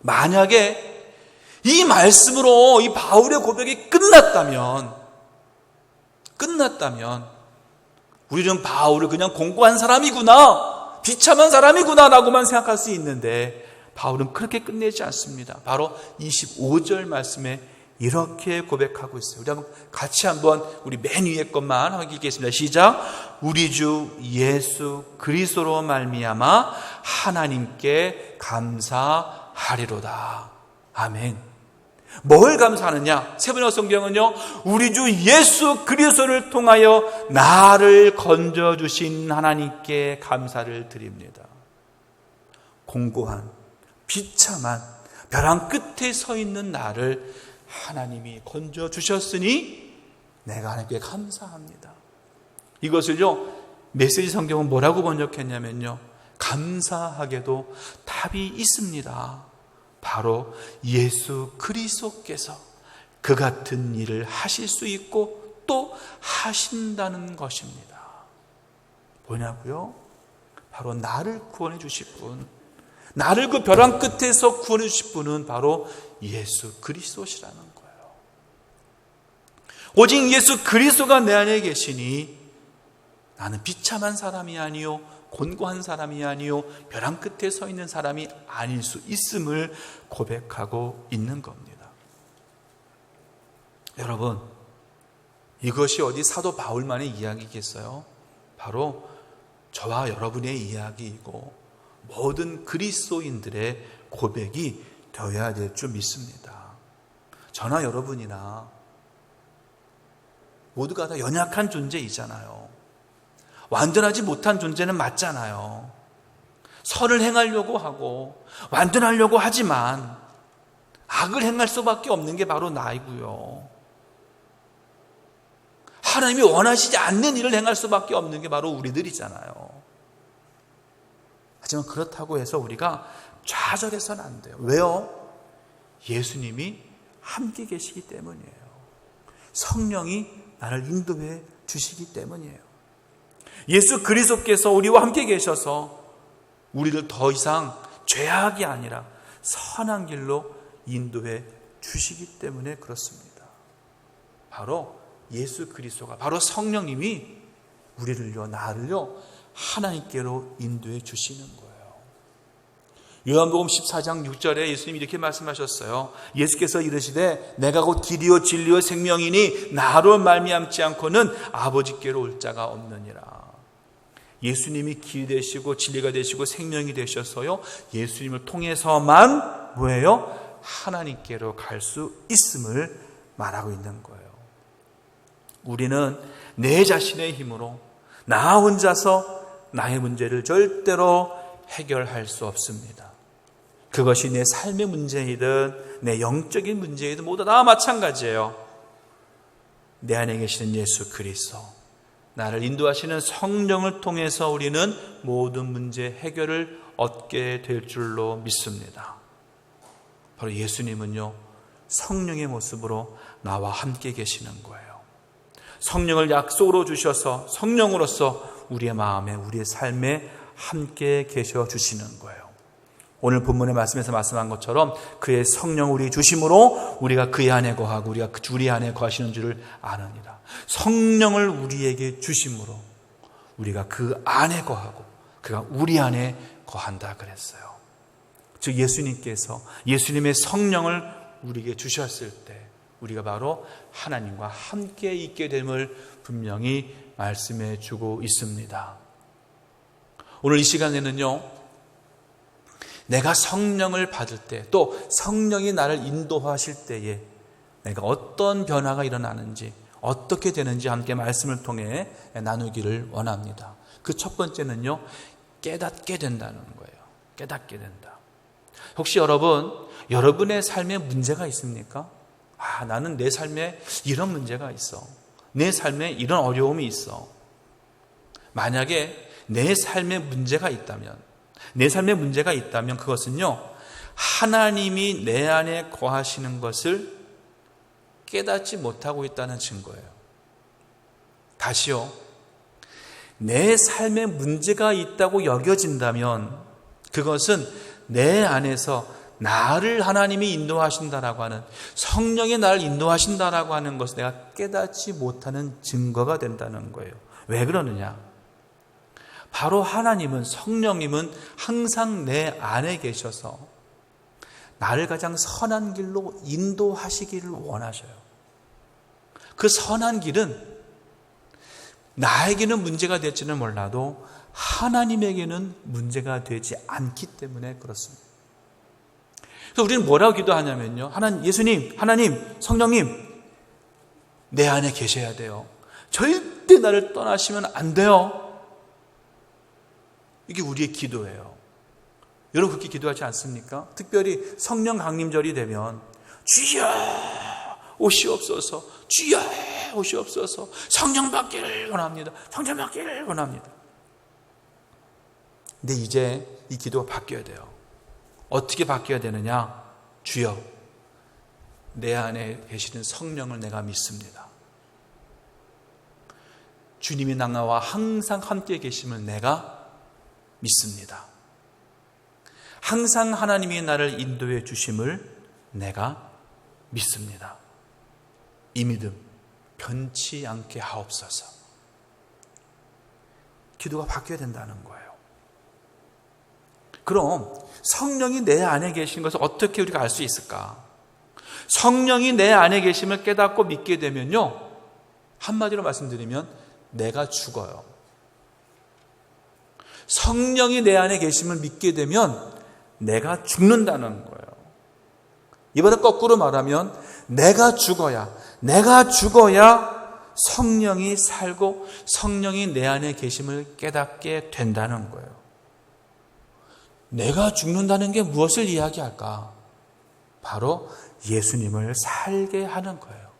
만약에 이 말씀으로 이 바울의 고백이 끝났다면 우리는 바울을 그냥 공고한 사람이구나, 비참한 사람이구나 라고만 생각할 수 있는데 바울은 그렇게 끝내지 않습니다. 바로 25절 말씀에 이렇게 고백하고 있어요. 우리 한번 같이 한번 우리 맨 위에 것만 확인하겠습니다. 시작. 우리 주 예수 그리스도로 말미암아 하나님께 감사하리로다. 아멘. 뭘 감사하느냐? 세번역 성경은요, 우리 주 예수 그리스도를 통하여 나를 건져주신 하나님께 감사를 드립니다. 공고한, 비참한 벼랑 끝에 서 있는 나를 하나님이 건져주셨으니 내가 하나님께 감사합니다. 이것을요, 메시지 성경은 뭐라고 번역했냐면요, 감사하게도 답이 있습니다. 바로 예수 그리스도께서 그 같은 일을 하실 수 있고 또 하신다는 것입니다. 뭐냐고요? 바로 나를 구원해 주실 분, 나를 그 벼랑 끝에서 구원해 주실 분은 바로 예수 그리스도시라는 거예요. 오직 예수 그리스도가 내 안에 계시니 나는 비참한 사람이 아니요, 곤고한 사람이 아니요, 벼랑 끝에 서 있는 사람이 아닐 수 있음을 고백하고 있는 겁니다. 여러분, 이것이 어디 사도 바울만의 이야기겠어요? 바로 저와 여러분의 이야기이고 모든 그리스도인들의 고백이 되어야 될 줄 믿습니다. 저나 여러분이나 모두가 다 연약한 존재이잖아요. 완전하지 못한 존재는 맞잖아요. 선을 행하려고 하고 완전하려고 하지만 악을 행할 수밖에 없는 게 바로 나이고요. 하나님이 원하시지 않는 일을 행할 수밖에 없는 게 바로 우리들이잖아요. 하지만 그렇다고 해서 우리가 좌절해서는 안 돼요. 왜요? 예수님이 함께 계시기 때문이에요. 성령이 나를 인도해 주시기 때문이에요. 예수 그리스도께서 우리와 함께 계셔서 우리를 더 이상 죄악이 아니라 선한 길로 인도해 주시기 때문에 그렇습니다. 바로 예수 그리스도가, 바로 성령님이 우리를요, 나를요 하나님께로 인도해 주시는 거예요. 요한복음 14장 6절에 예수님이 이렇게 말씀하셨어요. 예수께서 이르시되 내가 곧 길이요 진리요 생명이니 나로 말미암지 않고는 아버지께로 올 자가 없느니라. 예수님이 길이 되시고 진리가 되시고 생명이 되셔서요, 예수님을 통해서만 뭐예요? 하나님께로 갈 수 있음을 말하고 있는 거예요. 우리는 내 자신의 힘으로 나 혼자서 나의 문제를 절대로 해결할 수 없습니다. 그것이 내 삶의 문제이든 내 영적인 문제이든 모두 다 마찬가지예요. 내 안에 계시는 예수 그리스도, 나를 인도하시는 성령을 통해서 우리는 모든 문제 해결을 얻게 될 줄로 믿습니다. 바로 예수님은요, 성령의 모습으로 나와 함께 계시는 거예요. 성령을 약속으로 주셔서 성령으로서 우리의 마음에, 우리의 삶에 함께 계셔 주시는 거예요. 오늘 본문의 말씀에서 말씀한 것처럼 그의 성령 우리 주심으로 우리가 그의 안에 거하고 우리가 우리 안에 거하시는 줄을 아느니라. 성령을 우리에게 주심으로 우리가 그 안에 거하고 그가 우리 안에 거한다 그랬어요. 즉 예수님께서 예수님의 성령을 우리에게 주셨을 때 우리가 바로 하나님과 함께 있게 됨을 분명히 말씀해 주고 있습니다. 오늘 이 시간에는요, 내가 성령을 받을 때, 또 성령이 나를 인도하실 때에 내가 어떤 변화가 일어나는지, 어떻게 되는지 함께 말씀을 통해 나누기를 원합니다. 그 첫 번째는요, 깨닫게 된다는 거예요. 깨닫게 된다. 혹시 여러분의 삶에 문제가 있습니까? 나는 내 삶에 이런 문제가 있어. 내 삶에 이런 어려움이 있어. 만약에 내 삶에 문제가 있다면 그것은요, 하나님이 내 안에 거하시는 것을 깨닫지 못하고 있다는 증거예요. 다시요, 내 삶에 문제가 있다고 여겨진다면 그것은 내 안에서 나를 하나님이 인도하신다라고 하는, 성령이 나를 인도하신다라고 하는 것을 내가 깨닫지 못하는 증거가 된다는 거예요. 왜 그러느냐? 바로 하나님은, 성령님은 항상 내 안에 계셔서 나를 가장 선한 길로 인도하시기를 원하셔요. 그 선한 길은 나에게는 문제가 될지는 몰라도 하나님에게는 문제가 되지 않기 때문에 그렇습니다. 그래서 우리는 뭐라고 기도하냐면요, 하나님, 예수님, 하나님, 성령님 내 안에 계셔야 돼요. 절대 나를 떠나시면 안 돼요. 이게 우리의 기도예요. 여러분 그렇게 기도하지 않습니까? 특별히 성령 강림절이 되면 주여 오시옵소서, 주여 오시옵소서, 성령 받기를 원합니다. 성령 받기를 원합니다. 근데 이제 이 기도가 바뀌어야 돼요. 어떻게 바뀌어야 되느냐? 주여, 내 안에 계시는 성령을 내가 믿습니다. 주님이 나와 항상 함께 계심을 내가 믿습니다. 항상 하나님이 나를 인도해 주심을 내가 믿습니다. 이 믿음 변치 않게 하옵소서. 기도가 바뀌어야 된다는 거예요. 그럼 성령이 내 안에 계신 것을 어떻게 우리가 알 수 있을까? 성령이 내 안에 계심을 깨닫고 믿게 되면요, 한마디로 말씀드리면 내가 죽어요. 성령이 내 안에 계심을 믿게 되면 내가 죽는다는 거예요. 이보다 거꾸로 말하면 내가 죽어야 성령이 살고 성령이 내 안에 계심을 깨닫게 된다는 거예요. 내가 죽는다는 게 무엇을 이야기할까? 바로 예수님을 살게 하는 거예요.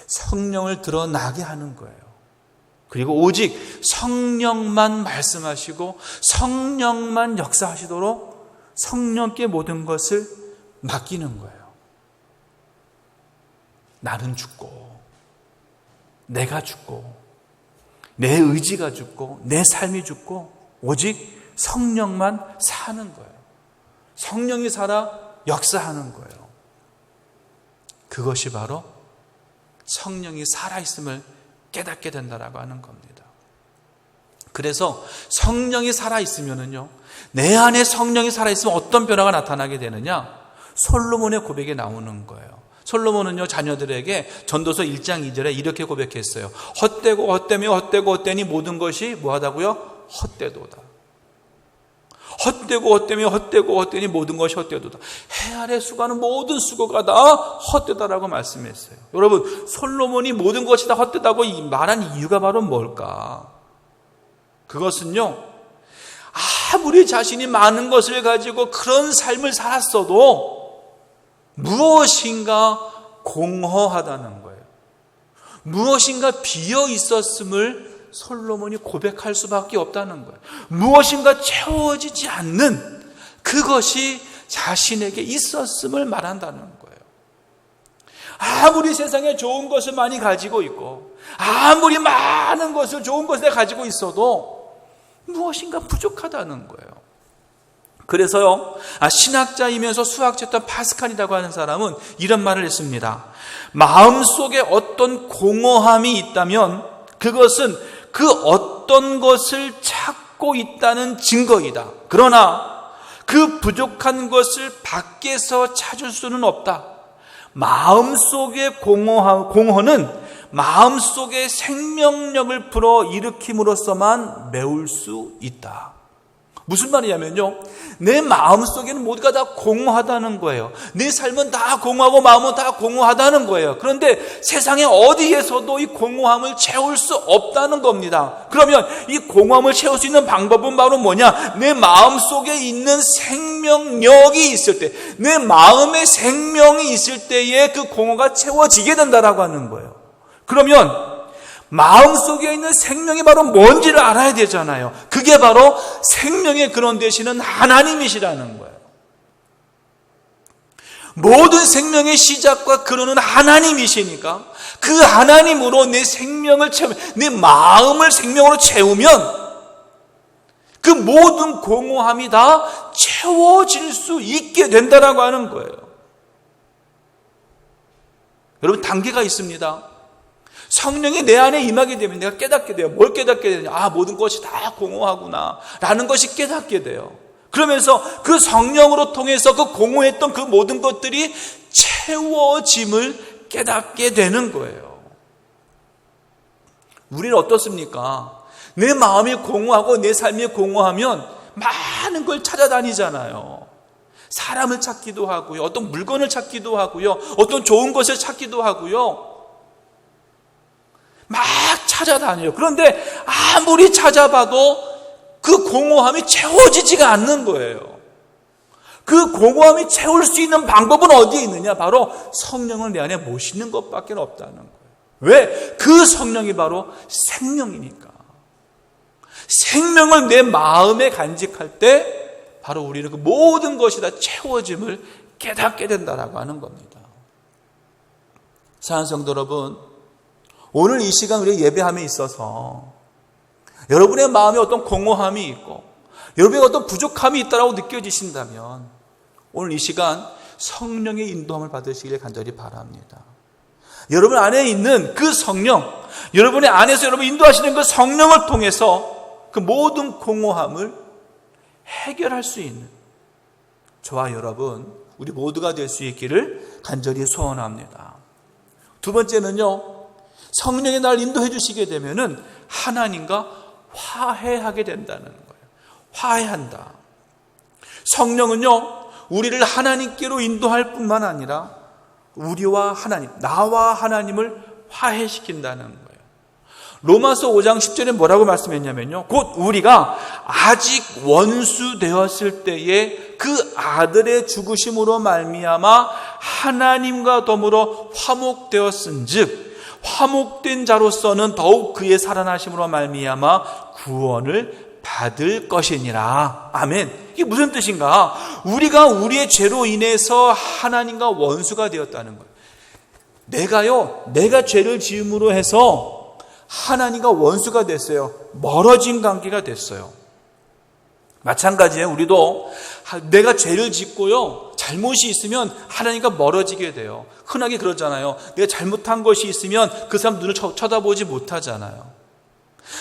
성령을 드러나게 하는 거예요. 그리고 오직 성령만 말씀하시고 성령만 역사하시도록 성령께 모든 것을 맡기는 거예요. 나는 죽고, 내가 죽고, 내 의지가 죽고, 내 삶이 죽고, 오직 성령만 사는 거예요. 성령이 살아 역사하는 거예요. 그것이 바로 성령이 살아있음을 깨닫게 된다라고 하는 겁니다. 그래서 성령이 살아있으면요, 내 안에 성령이 살아있으면 어떤 변화가 나타나게 되느냐? 솔로몬의 고백에 나오는 거예요. 솔로몬은요, 자녀들에게 전도서 1장 2절에 이렇게 고백했어요. 헛되고 헛되며 헛되고 헛되니 모든 것이 뭐하다고요? 헛되도다. 헛되고 헛되며 헛되고 헛되니 모든 것이 헛되도다. 해 아래 수고하는 모든 수고가 다 헛되다라고 말씀했어요. 여러분, 솔로몬이 모든 것이 다 헛되다고 말한 이유가 바로 뭘까? 그것은요, 아무리 자신이 많은 것을 가지고 그런 삶을 살았어도 무엇인가 공허하다는 거예요. 무엇인가 비어 있었음을 솔로몬이 고백할 수밖에 없다는 거예요. 무엇인가 채워지지 않는 그것이 자신에게 있었음을 말한다는 거예요. 아무리 세상에 좋은 것을 많이 가지고 있고, 아무리 많은 것을, 좋은 것을 가지고 있어도 무엇인가 부족하다는 거예요. 그래서요, 신학자이면서 수학자였던 파스칼이라고 하는 사람은 이런 말을 했습니다. 마음속에 어떤 공허함이 있다면 그것은 그 어떤 것을 찾고 있다는 증거이다. 그러나 그 부족한 것을 밖에서 찾을 수는 없다. 마음속의 공허는 마음속의 생명력을 불어일으킴으로써만 메울 수 있다. 무슨 말이냐면요, 내 마음속에는 모두가 다 공허하다는 거예요. 내 삶은 다 공허하고 마음은 다 공허하다는 거예요. 그런데 세상에 어디에서도 이 공허함을 채울 수 없다는 겁니다. 그러면 이 공허함을 채울 수 있는 방법은 바로 뭐냐? 내 마음속에 있는 생명력이 있을 때, 내 마음의 생명이 있을 때에 그 공허가 채워지게 된다라고 하는 거예요. 그러면 마음속에 있는 생명이 바로 뭔지를 알아야 되잖아요. 그게 바로 생명의 근원 되시는 하나님이시라는 거예요. 모든 생명의 시작과 근원은 하나님이시니까 그 하나님으로 내 생명을 채우면, 내 마음을 생명으로 채우면 그 모든 공허함이 다 채워질 수 있게 된다라고 하는 거예요. 여러분, 단계가 있습니다. 성령이 내 안에 임하게 되면 내가 깨닫게 돼요. 뭘 깨닫게 되냐? 모든 것이 다 공허하구나 라는 것이 깨닫게 돼요. 그러면서 그 성령으로 통해서 그 공허했던 그 모든 것들이 채워짐을 깨닫게 되는 거예요. 우리는 어떻습니까? 내 마음이 공허하고 내 삶이 공허하면 많은 걸 찾아다니잖아요. 사람을 찾기도 하고요. 어떤 물건을 찾기도 하고요. 어떤 좋은 것을 찾기도 하고요. 막 찾아다녀요. 그런데 아무리 찾아봐도 그 공허함이 채워지지가 않는 거예요. 그 공허함이 채울 수 있는 방법은 어디에 있느냐? 바로 성령을 내 안에 모시는 것밖에 없다는 거예요. 왜? 그 성령이 바로 생명이니까. 생명을 내 마음에 간직할 때 바로 우리는 그 모든 것이 다 채워짐을 깨닫게 된다라고 하는 겁니다. 사랑하는 성도 여러분, 오늘 이 시간 우리 예배함에 있어서 여러분의 마음에 어떤 공허함이 있고 여러분의 어떤 부족함이 있다고 느껴지신다면 오늘 이 시간 성령의 인도함을 받으시길 간절히 바랍니다. 여러분 안에 있는 그 성령, 여러분의 안에서 여러분 인도하시는 그 성령을 통해서 그 모든 공허함을 해결할 수 있는 저와 여러분, 우리 모두가 될 수 있기를 간절히 소원합니다. 두 번째는요, 성령이 날 인도해 주시게 되면은 하나님과 화해하게 된다는 거예요. 화해한다. 성령은요, 우리를 하나님께로 인도할 뿐만 아니라 우리와 하나님, 나와 하나님을 화해시킨다는 거예요. 로마서 5장 10절에 뭐라고 말씀했냐면요, 곧 우리가 아직 원수 되었을 때에 그 아들의 죽으심으로 말미암아 하나님과 더불어 화목되었은즉 화목된 자로서는 더욱 그의 살아나심으로 말미암아 구원을 받을 것이니라. 아멘. 이게 무슨 뜻인가? 우리가 우리의 죄로 인해서 하나님과 원수가 되었다는 거예요. 내가 죄를 지음으로 해서 하나님과 원수가 됐어요. 멀어진 관계가 됐어요. 마찬가지예요. 우리도 내가 죄를 짓고요, 잘못이 있으면 하나님과 멀어지게 돼요. 흔하게 그러잖아요. 내가 잘못한 것이 있으면 그 사람 눈을 쳐다보지 못하잖아요.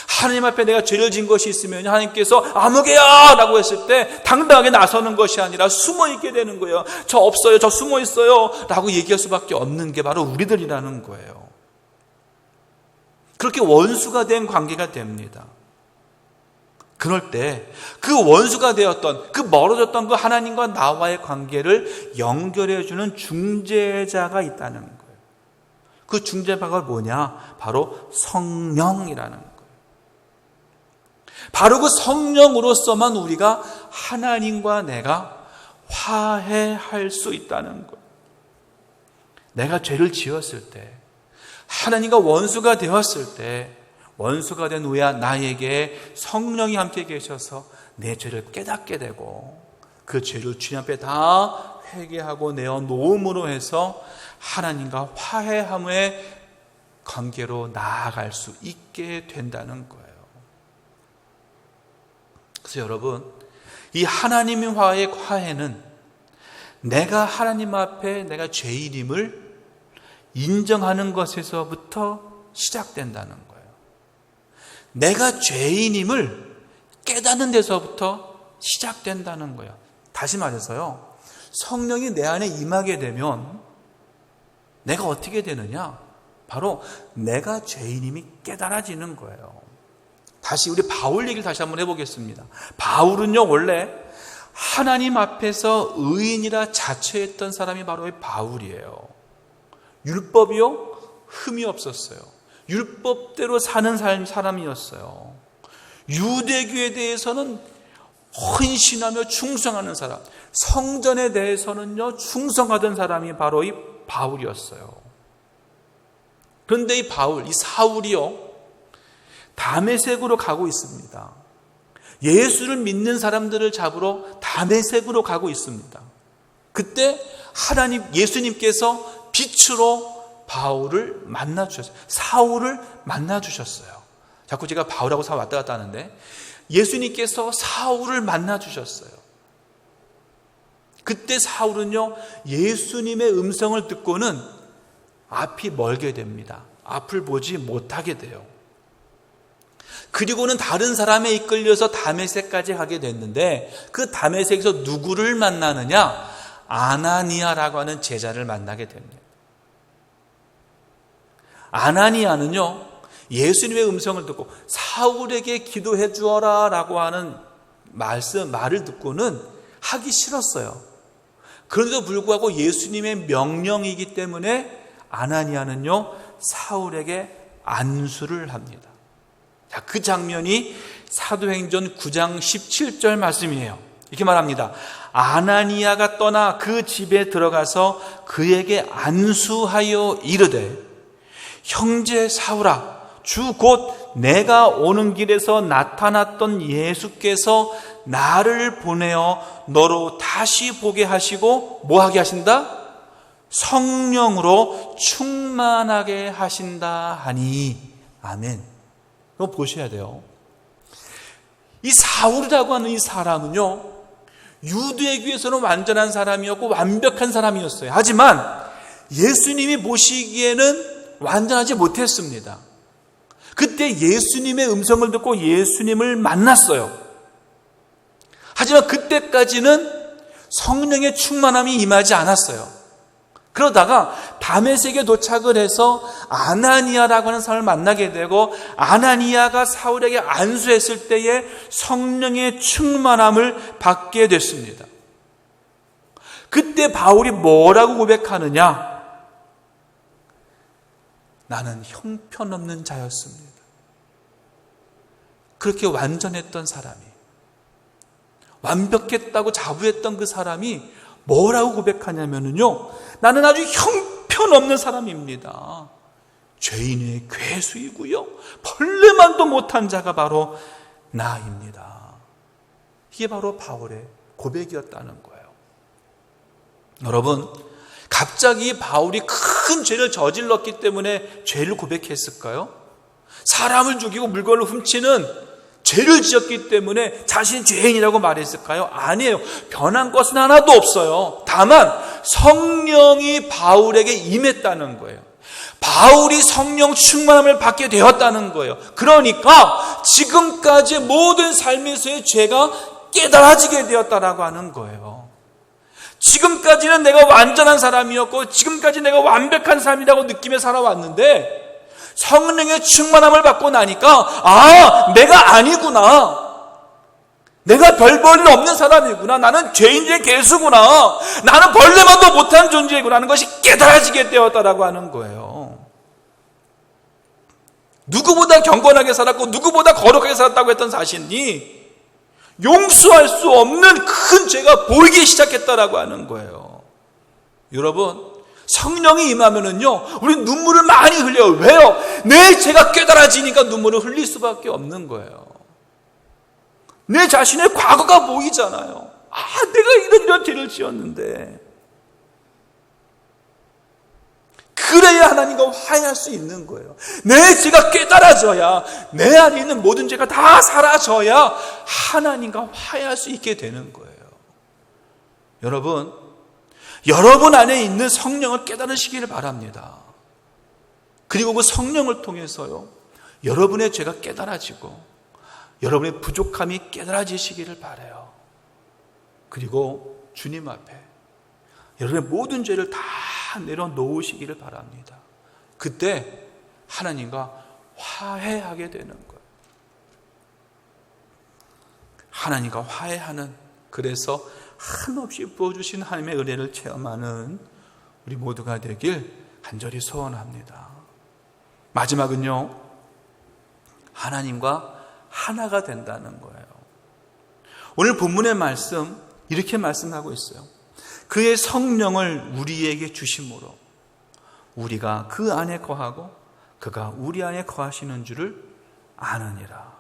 하나님 앞에 내가 죄를 지은 것이 있으면 하나님께서 아무개야 라고 했을 때 당당하게 나서는 것이 아니라 숨어 있게 되는 거예요. 저 없어요, 저 숨어 있어요 라고 얘기할 수밖에 없는 게 바로 우리들이라는 거예요. 그렇게 원수가 된 관계가 됩니다. 그럴 때 그 원수가 되었던, 그 멀어졌던 그 하나님과 나와의 관계를 연결해주는 중재자가 있다는 거예요. 그 중재자가 뭐냐? 바로 성령이라는 거예요. 바로 그 성령으로서만 우리가 하나님과 내가 화해할 수 있다는 거예요. 내가 죄를 지었을 때, 하나님과 원수가 되었을 때, 원수가 된 후에 나에게 성령이 함께 계셔서 내 죄를 깨닫게 되고 그 죄를 주님 앞에 다 회개하고 내어놓음으로 해서 하나님과 화해함의 관계로 나아갈 수 있게 된다는 거예요. 그래서 여러분, 이 하나님과의 화해는 내가 하나님 앞에 내가 죄인임을 인정하는 것에서부터 시작된다는 거예요. 내가 죄인임을 깨닫는 데서부터 시작된다는 거예요. 다시 말해서요, 성령이 내 안에 임하게 되면 내가 어떻게 되느냐? 바로 내가 죄인임이 깨달아지는 거예요. 다시 우리 바울 얘기를 다시 한번 해보겠습니다. 바울은요, 원래 하나님 앞에서 의인이라 자처했던 사람이 바로 바울이에요. 율법이요? 흠이 없었어요. 율법대로 사는 사람이었어요. 유대교에 대해서는 헌신하며 충성하는 사람, 성전에 대해서는요 충성하던 사람이 바로 이 바울이었어요. 그런데 이 바울, 이 사울이요, 다메섹으로 가고 있습니다. 예수를 믿는 사람들을 잡으러 다메섹으로 가고 있습니다. 그때 하나님, 예수님께서 빛으로 바울을 만나주셨어요. 사울을 만나주셨어요. 자꾸 제가 바울하고 사울 왔다 갔다 하는데, 예수님께서 사울을 만나 주셨어요. 그때 사울은요, 예수님의 음성을 듣고는 앞이 멀게 됩니다. 앞을 보지 못하게 돼요. 그리고는 다른 사람에 이끌려서 다메섹까지 가게 됐는데, 그 다메섹에서 누구를 만나느냐? 아나니아라고 하는 제자를 만나게 됩니다. 아나니아는요, 예수님의 음성을 듣고 사울에게 기도해 주어라 라고 하는 말을 듣고는 하기 싫었어요. 그런데도 불구하고 예수님의 명령이기 때문에 아나니아는요, 사울에게 안수를 합니다. 자, 그 장면이 사도행전 9장 17절 말씀이에요. 이렇게 말합니다. 아나니아가 떠나 그 집에 들어가서 그에게 안수하여 이르되, 형제 사울아, 주 곧 내가 오는 길에서 나타났던 예수께서 나를 보내어 너로 다시 보게 하시고 뭐 하게 하신다? 성령으로 충만하게 하신다 하니. 아멘. 이거 보셔야 돼요. 이 사울이라고 하는 이 사람은요, 유대교에서는 완전한 사람이었고 완벽한 사람이었어요. 하지만 예수님이 보시기에는 완전하지 못했습니다. 그때 예수님의 음성을 듣고 예수님을 만났어요. 하지만 그때까지는 성령의 충만함이 임하지 않았어요. 그러다가 다메섹에 도착을 해서 아나니아라고 하는 사람을 만나게 되고, 아나니아가 사울에게 안수했을 때에 성령의 충만함을 받게 됐습니다. 그때 바울이 뭐라고 고백하느냐? 나는 형편없는 자였습니다. 그렇게 완전했던 사람이, 완벽했다고 자부했던 그 사람이 뭐라고 고백하냐면요, 나는 아주 형편없는 사람입니다. 죄인의 괴수이고요, 벌레만도 못한 자가 바로 나입니다. 이게 바로 바울의 고백이었다는 거예요. 여러분, 갑자기 바울이 큰 죄를 저질렀기 때문에 죄를 고백했을까요? 사람을 죽이고 물건을 훔치는 죄를 지었기 때문에 자신이 죄인이라고 말했을까요? 아니에요. 변한 것은 하나도 없어요. 다만 성령이 바울에게 임했다는 거예요. 바울이 성령 충만함을 받게 되었다는 거예요. 그러니까 지금까지 모든 삶에서의 죄가 깨달아지게 되었다라고 하는 거예요. 지금까지는 내가 완전한 사람이었고, 지금까지 내가 완벽한 사람이라고 느끼며 살아왔는데, 성령의 충만함을 받고 나니까, 내가 아니구나, 내가 별 볼일 없는 사람이구나, 나는 죄인 중에 괴수구나, 나는 벌레만도 못한 존재구나 하는 것이 깨달아지게 되었다라고 하는 거예요. 누구보다 경건하게 살았고 누구보다 거룩하게 살았다고 했던 자신이 용서할 수 없는 큰 죄가 보이기 시작했다라고 하는 거예요. 여러분, 성령이 임하면은요, 우리 눈물을 많이 흘려요. 왜요? 내 죄가 깨달아지니까 눈물을 흘릴 수밖에 없는 거예요. 내 자신의 과거가 보이잖아요. 내가 이런 죄를 지었는데. 그래야 하나님과 화해할 수 있는 거예요. 내 죄가 깨달아져야, 내 안에 있는 모든 죄가 다 사라져야 하나님과 화해할 수 있게 되는 거예요. 여러분 안에 있는 성령을 깨달으시기를 바랍니다. 그리고 그 성령을 통해서요, 여러분의 죄가 깨달아지고 여러분의 부족함이 깨달아지시기를 바라요. 그리고 주님 앞에 여러분의 모든 죄를 다 내려놓으시기를 바랍니다. 그때 하나님과 화해하게 되는 거예요. 하나님과 화해하는, 그래서 한없이 부어주신 하나님의 은혜를 체험하는 우리 모두가 되길 간절히 소원합니다. 마지막은요, 하나님과 하나가 된다는 거예요. 오늘 본문의 말씀 이렇게 말씀하고 있어요. 그의 성령을 우리에게 주심으로 우리가 그 안에 거하고 그가 우리 안에 거하시는 줄을 아느니라.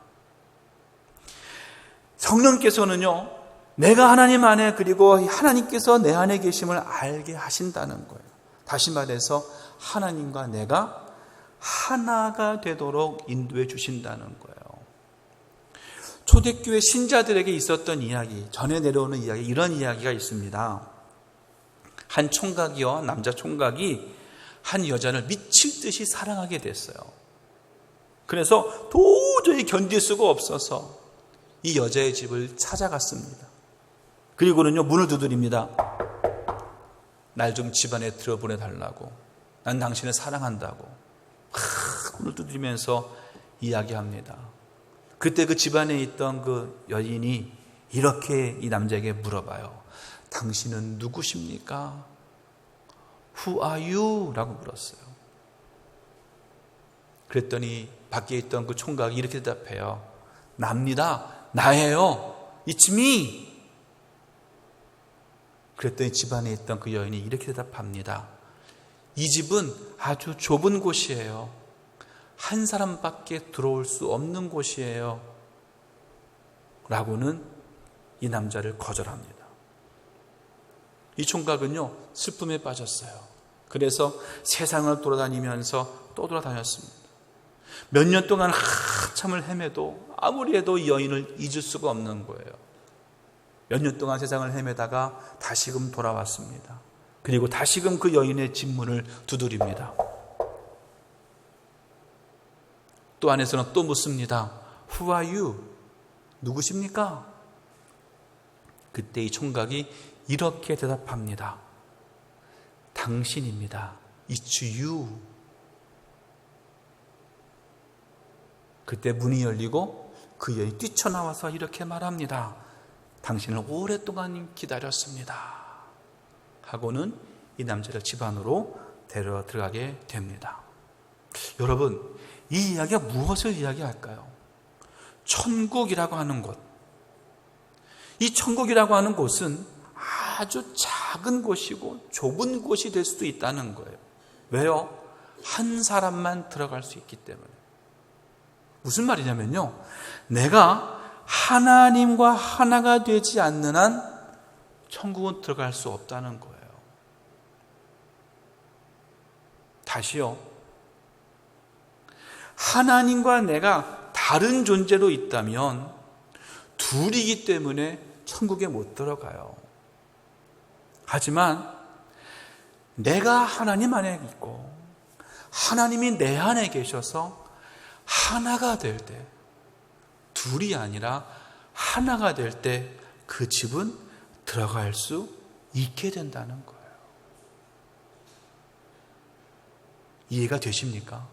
성령께서는요, 내가 하나님 안에, 그리고 하나님께서 내 안에 계심을 알게 하신다는 거예요. 다시 말해서 하나님과 내가 하나가 되도록 인도해 주신다는 거예요. 초대교회 신자들에게 있었던 이야기, 전해 내려오는 이야기, 이런 이야기가 있습니다. 한 총각이요, 남자 총각이 한 여자를 미칠 듯이 사랑하게 됐어요. 그래서 도저히 견딜 수가 없어서 이 여자의 집을 찾아갔습니다. 그리고는요, 문을 두드립니다. 날 좀 집안에 들어보내달라고. 난 당신을 사랑한다고. 문을 두드리면서 이야기합니다. 그때 그 집안에 있던 그 여인이 이렇게 이 남자에게 물어봐요. 당신은 누구십니까? Who are you? 라고 물었어요. 그랬더니 밖에 있던 그 총각이 이렇게 대답해요. 납니다. 나예요. It's me. 그랬더니 집안에 있던 그 여인이 이렇게 대답합니다. 이 집은 아주 좁은 곳이에요. 한 사람밖에 들어올 수 없는 곳이에요. 라고는 이 남자를 거절합니다. 이 총각은요, 슬픔에 빠졌어요. 그래서 세상을 돌아다니면서 또 돌아다녔습니다. 몇 년 동안 한참을 헤매도 아무리 해도 이 여인을 잊을 수가 없는 거예요. 몇 년 동안 세상을 헤매다가 다시금 돌아왔습니다. 그리고 다시금 그 여인의 집 문을 두드립니다. 또 안에서는 또 묻습니다. Who are you? 누구십니까? 그때 이 총각이 이렇게 대답합니다. 당신입니다. It's you. 그때 문이 열리고 그 여인이 뛰쳐나와서 이렇게 말합니다. 당신을 오랫동안 기다렸습니다. 하고는 이 남자를 집 안으로 데려 들어가게 됩니다. 여러분, 이 이야기가 무엇을 이야기할까요? 천국이라고 하는 곳. 이 천국이라고 하는 곳은 아주 작은 곳이고 좁은 곳이 될 수도 있다는 거예요. 왜요? 한 사람만 들어갈 수 있기 때문에. 무슨 말이냐면요, 내가 하나님과 하나가 되지 않는 한 천국은 들어갈 수 없다는 거예요. 다시요, 하나님과 내가 다른 존재로 있다면 둘이기 때문에 천국에 못 들어가요. 하지만 내가 하나님 안에 있고 하나님이 내 안에 계셔서 하나가 될 때, 둘이 아니라 하나가 될 때 그 집은 들어갈 수 있게 된다는 거예요. 이해가 되십니까?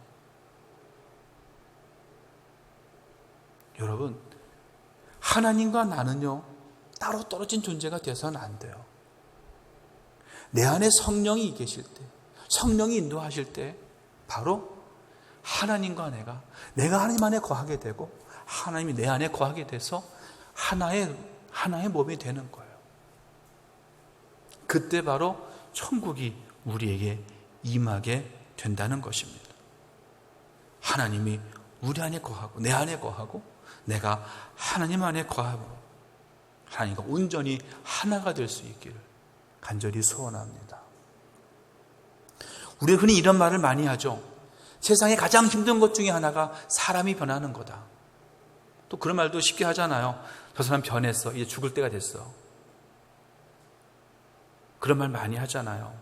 여러분, 하나님과 나는요, 따로 떨어진 존재가 돼서는 안 돼요. 내 안에 성령이 계실 때, 성령이 인도하실 때 바로 하나님과 내가 하나님 안에 거하게 되고 하나님이 내 안에 거하게 돼서 하나의 몸이 되는 거예요. 그때 바로 천국이 우리에게 임하게 된다는 것입니다. 하나님이 우리 안에 거하고 내 안에 거하고 내가 하나님 안에 거하고 하나님과 온전히 하나가 될 수 있기를 간절히 소원합니다. 우리는 흔히 이런 말을 많이 하죠. 세상에 가장 힘든 것 중에 하나가 사람이 변하는 거다. 또 그런 말도 쉽게 하잖아요. 저 사람 변했어. 이제 죽을 때가 됐어. 그런 말 많이 하잖아요.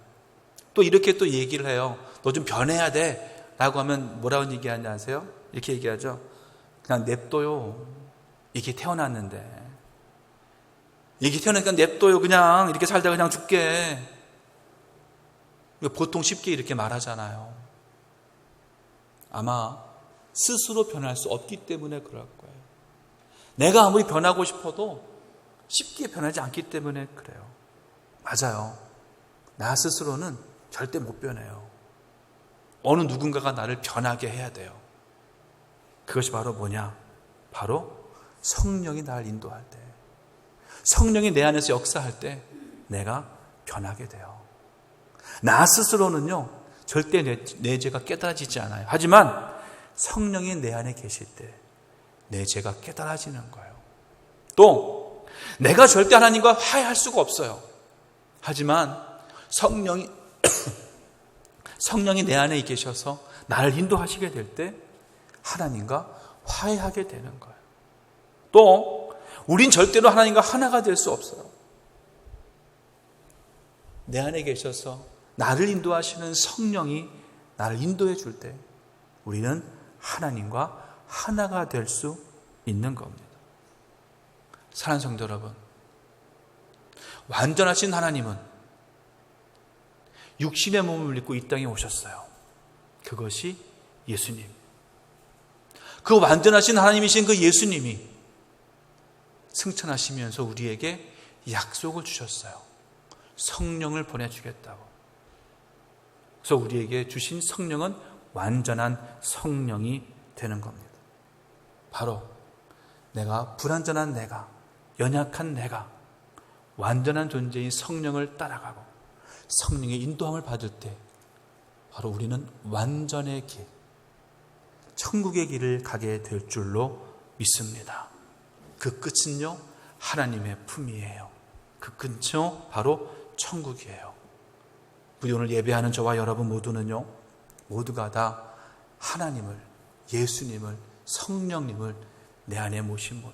또 이렇게 또 얘기를 해요. 너 좀 변해야 돼. 라고 하면 뭐라고 얘기하는지 아세요? 이렇게 얘기하죠. 그냥 냅둬요. 이렇게 태어났는데. 이렇게 태어나니까 냅둬요. 그냥 이렇게 살다가 그냥 죽게. 보통 쉽게 이렇게 말하잖아요. 아마 스스로 변할 수 없기 때문에 그럴 거예요. 내가 아무리 변하고 싶어도 쉽게 변하지 않기 때문에 그래요. 맞아요. 나 스스로는 절대 못 변해요. 어느 누군가가 나를 변하게 해야 돼요. 그것이 바로 뭐냐? 바로 성령이 나를 인도할 때, 성령이 내 안에서 역사할 때 내가 변하게 돼요. 나 스스로는요, 절대 내 죄가 깨달아지지 않아요. 하지만 성령이 내 안에 계실 때 내 죄가 깨달아지는 거예요. 또 내가 절대 하나님과 화해할 수가 없어요. 하지만 성령이 내 안에 계셔서 나를 인도하시게 될 때 하나님과 화해하게 되는 거예요. 또 우린 절대로 하나님과 하나가 될 수 없어요. 내 안에 계셔서 나를 인도하시는 성령이 나를 인도해 줄 때 우리는 하나님과 하나가 될 수 있는 겁니다. 사랑하는 성도 여러분, 완전하신 하나님은 육신의 몸을 입고 이 땅에 오셨어요. 그것이 예수님. 그 완전하신 하나님이신 그 예수님이 승천하시면서 우리에게 약속을 주셨어요. 성령을 보내주겠다고. 그래서 우리에게 주신 성령은 완전한 성령이 되는 겁니다. 바로 내가 불완전한 내가, 연약한 내가 완전한 존재인 성령을 따라가고 성령의 인도함을 받을 때 바로 우리는 완전의 길, 천국의 길을 가게 될 줄로 믿습니다. 그 끝은요, 하나님의 품이에요. 그 끝은요, 바로 천국이에요. 우리 오늘 예배하는 저와 여러분 모두는요, 모두가 다 하나님을, 예수님을, 성령님을 내 안에 모심으로,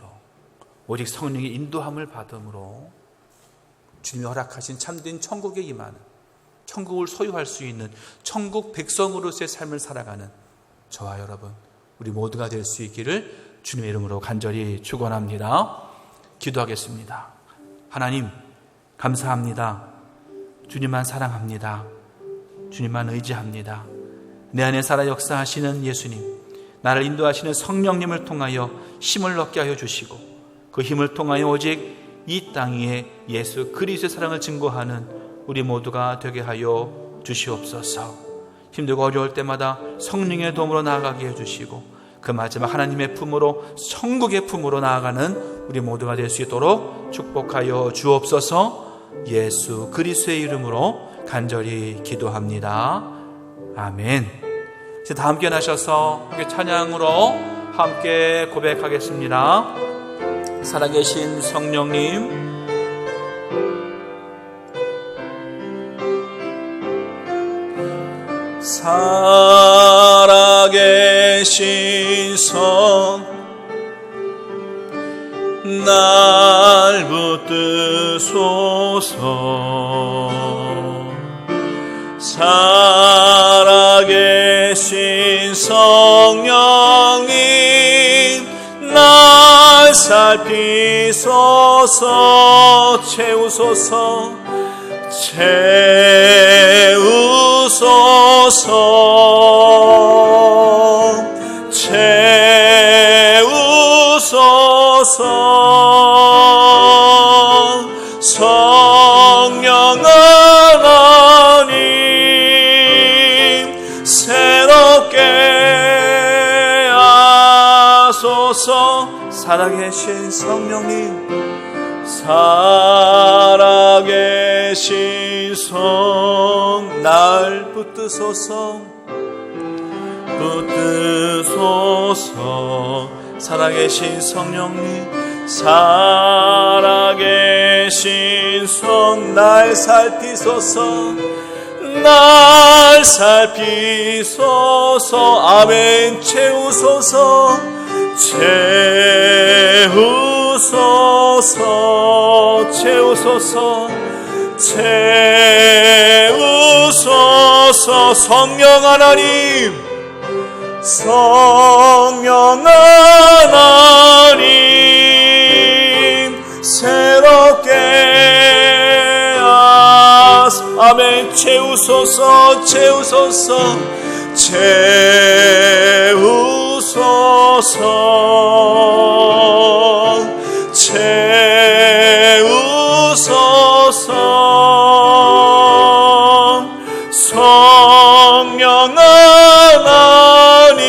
오직 성령의 인도함을 받음으로 주님이 허락하신 참된 천국에 임하는, 천국을 소유할 수 있는 천국 백성으로서의 삶을 살아가는 저와 여러분, 우리 모두가 될 수 있기를 주님의 이름으로 간절히 축원합니다. 기도하겠습니다. 하나님, 감사합니다. 주님만 사랑합니다. 주님만 의지합니다. 내 안에 살아 역사하시는 예수님, 나를 인도하시는 성령님을 통하여 힘을 얻게 하여 주시고 그 힘을 통하여 오직 이 땅 위에 예수 그리스도의 사랑을 증거하는 우리 모두가 되게 하여 주시옵소서. 힘들고 어려울 때마다 성령의 도움으로 나아가게 해주시고 그 마지막 하나님의 품으로, 천국의 품으로 나아가는 우리 모두가 될 수 있도록 축복하여 주옵소서. 예수 그리스도의 이름으로 간절히 기도합니다. 아멘. 이제 다 함께 나셔서 함께 찬양으로 함께 고백하겠습니다. 살아계신 성령님, 살아계신 성 날 붙드소서. 살아계신 성령님 날 살피소서. 채우소서, 채우소서, 채우소서. 성령 하나님 새롭게 하소서. 살아계신 성령님, 살아계신 성 날 붙드소서. 붙드소서. 살아계신 성령님, 살아계신 성 날 살피소서. 날 살피소서. 아멘. 채우소서, 채우소서, 채우소서, 채우소서. 성령 하나님, 성령 하나님 새롭게 하소서. 아멘. 채우소서, 채우소서, 채우소서, 채우소서. 성령 하나님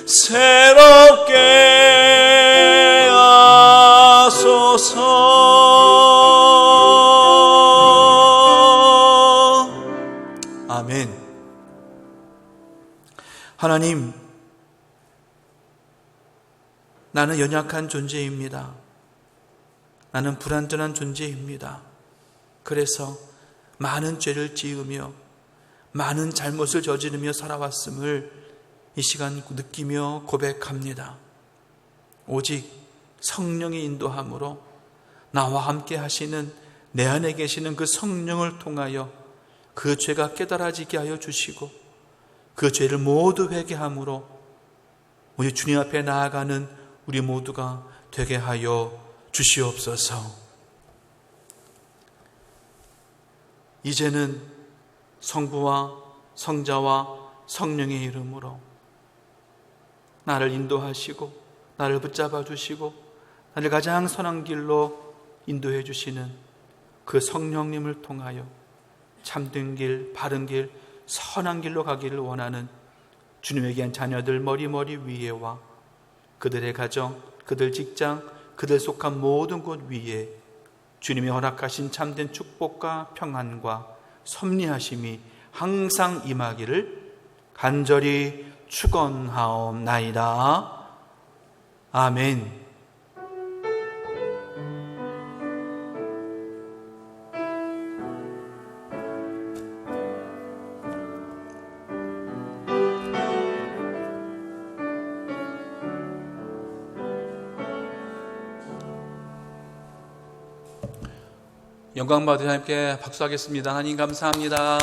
새롭게 하소서. 아멘. 하나님, 나는 연약한 존재입니다. 나는 불완전한 존재입니다. 그래서 많은 죄를 지으며 많은 잘못을 저지르며 살아왔음을 이 시간 느끼며 고백합니다. 오직 성령의 인도함으로 나와 함께 하시는 내 안에 계시는 그 성령을 통하여 그 죄가 깨달아지게 하여 주시고 그 죄를 모두 회개함으로 우리 주님 앞에 나아가는 우리 모두가 되게 하여 주시옵소서. 이제는 성부와 성자와 성령의 이름으로 나를 인도하시고 나를 붙잡아 주시고 나를 가장 선한 길로 인도해 주시는 그 성령님을 통하여 참된 길, 바른 길, 선한 길로 가기를 원하는 주님의 귀한 자녀들 머리 위에와 그들의 가정, 그들 직장, 그들 속한 모든 곳 위에 주님이 허락하신 참된 축복과 평안과 섭리하심이 항상 임하기를 간절히 축원하옵나이다. 아멘. 영광 받으신 하나님께 박수하겠습니다. 하나님 감사합니다.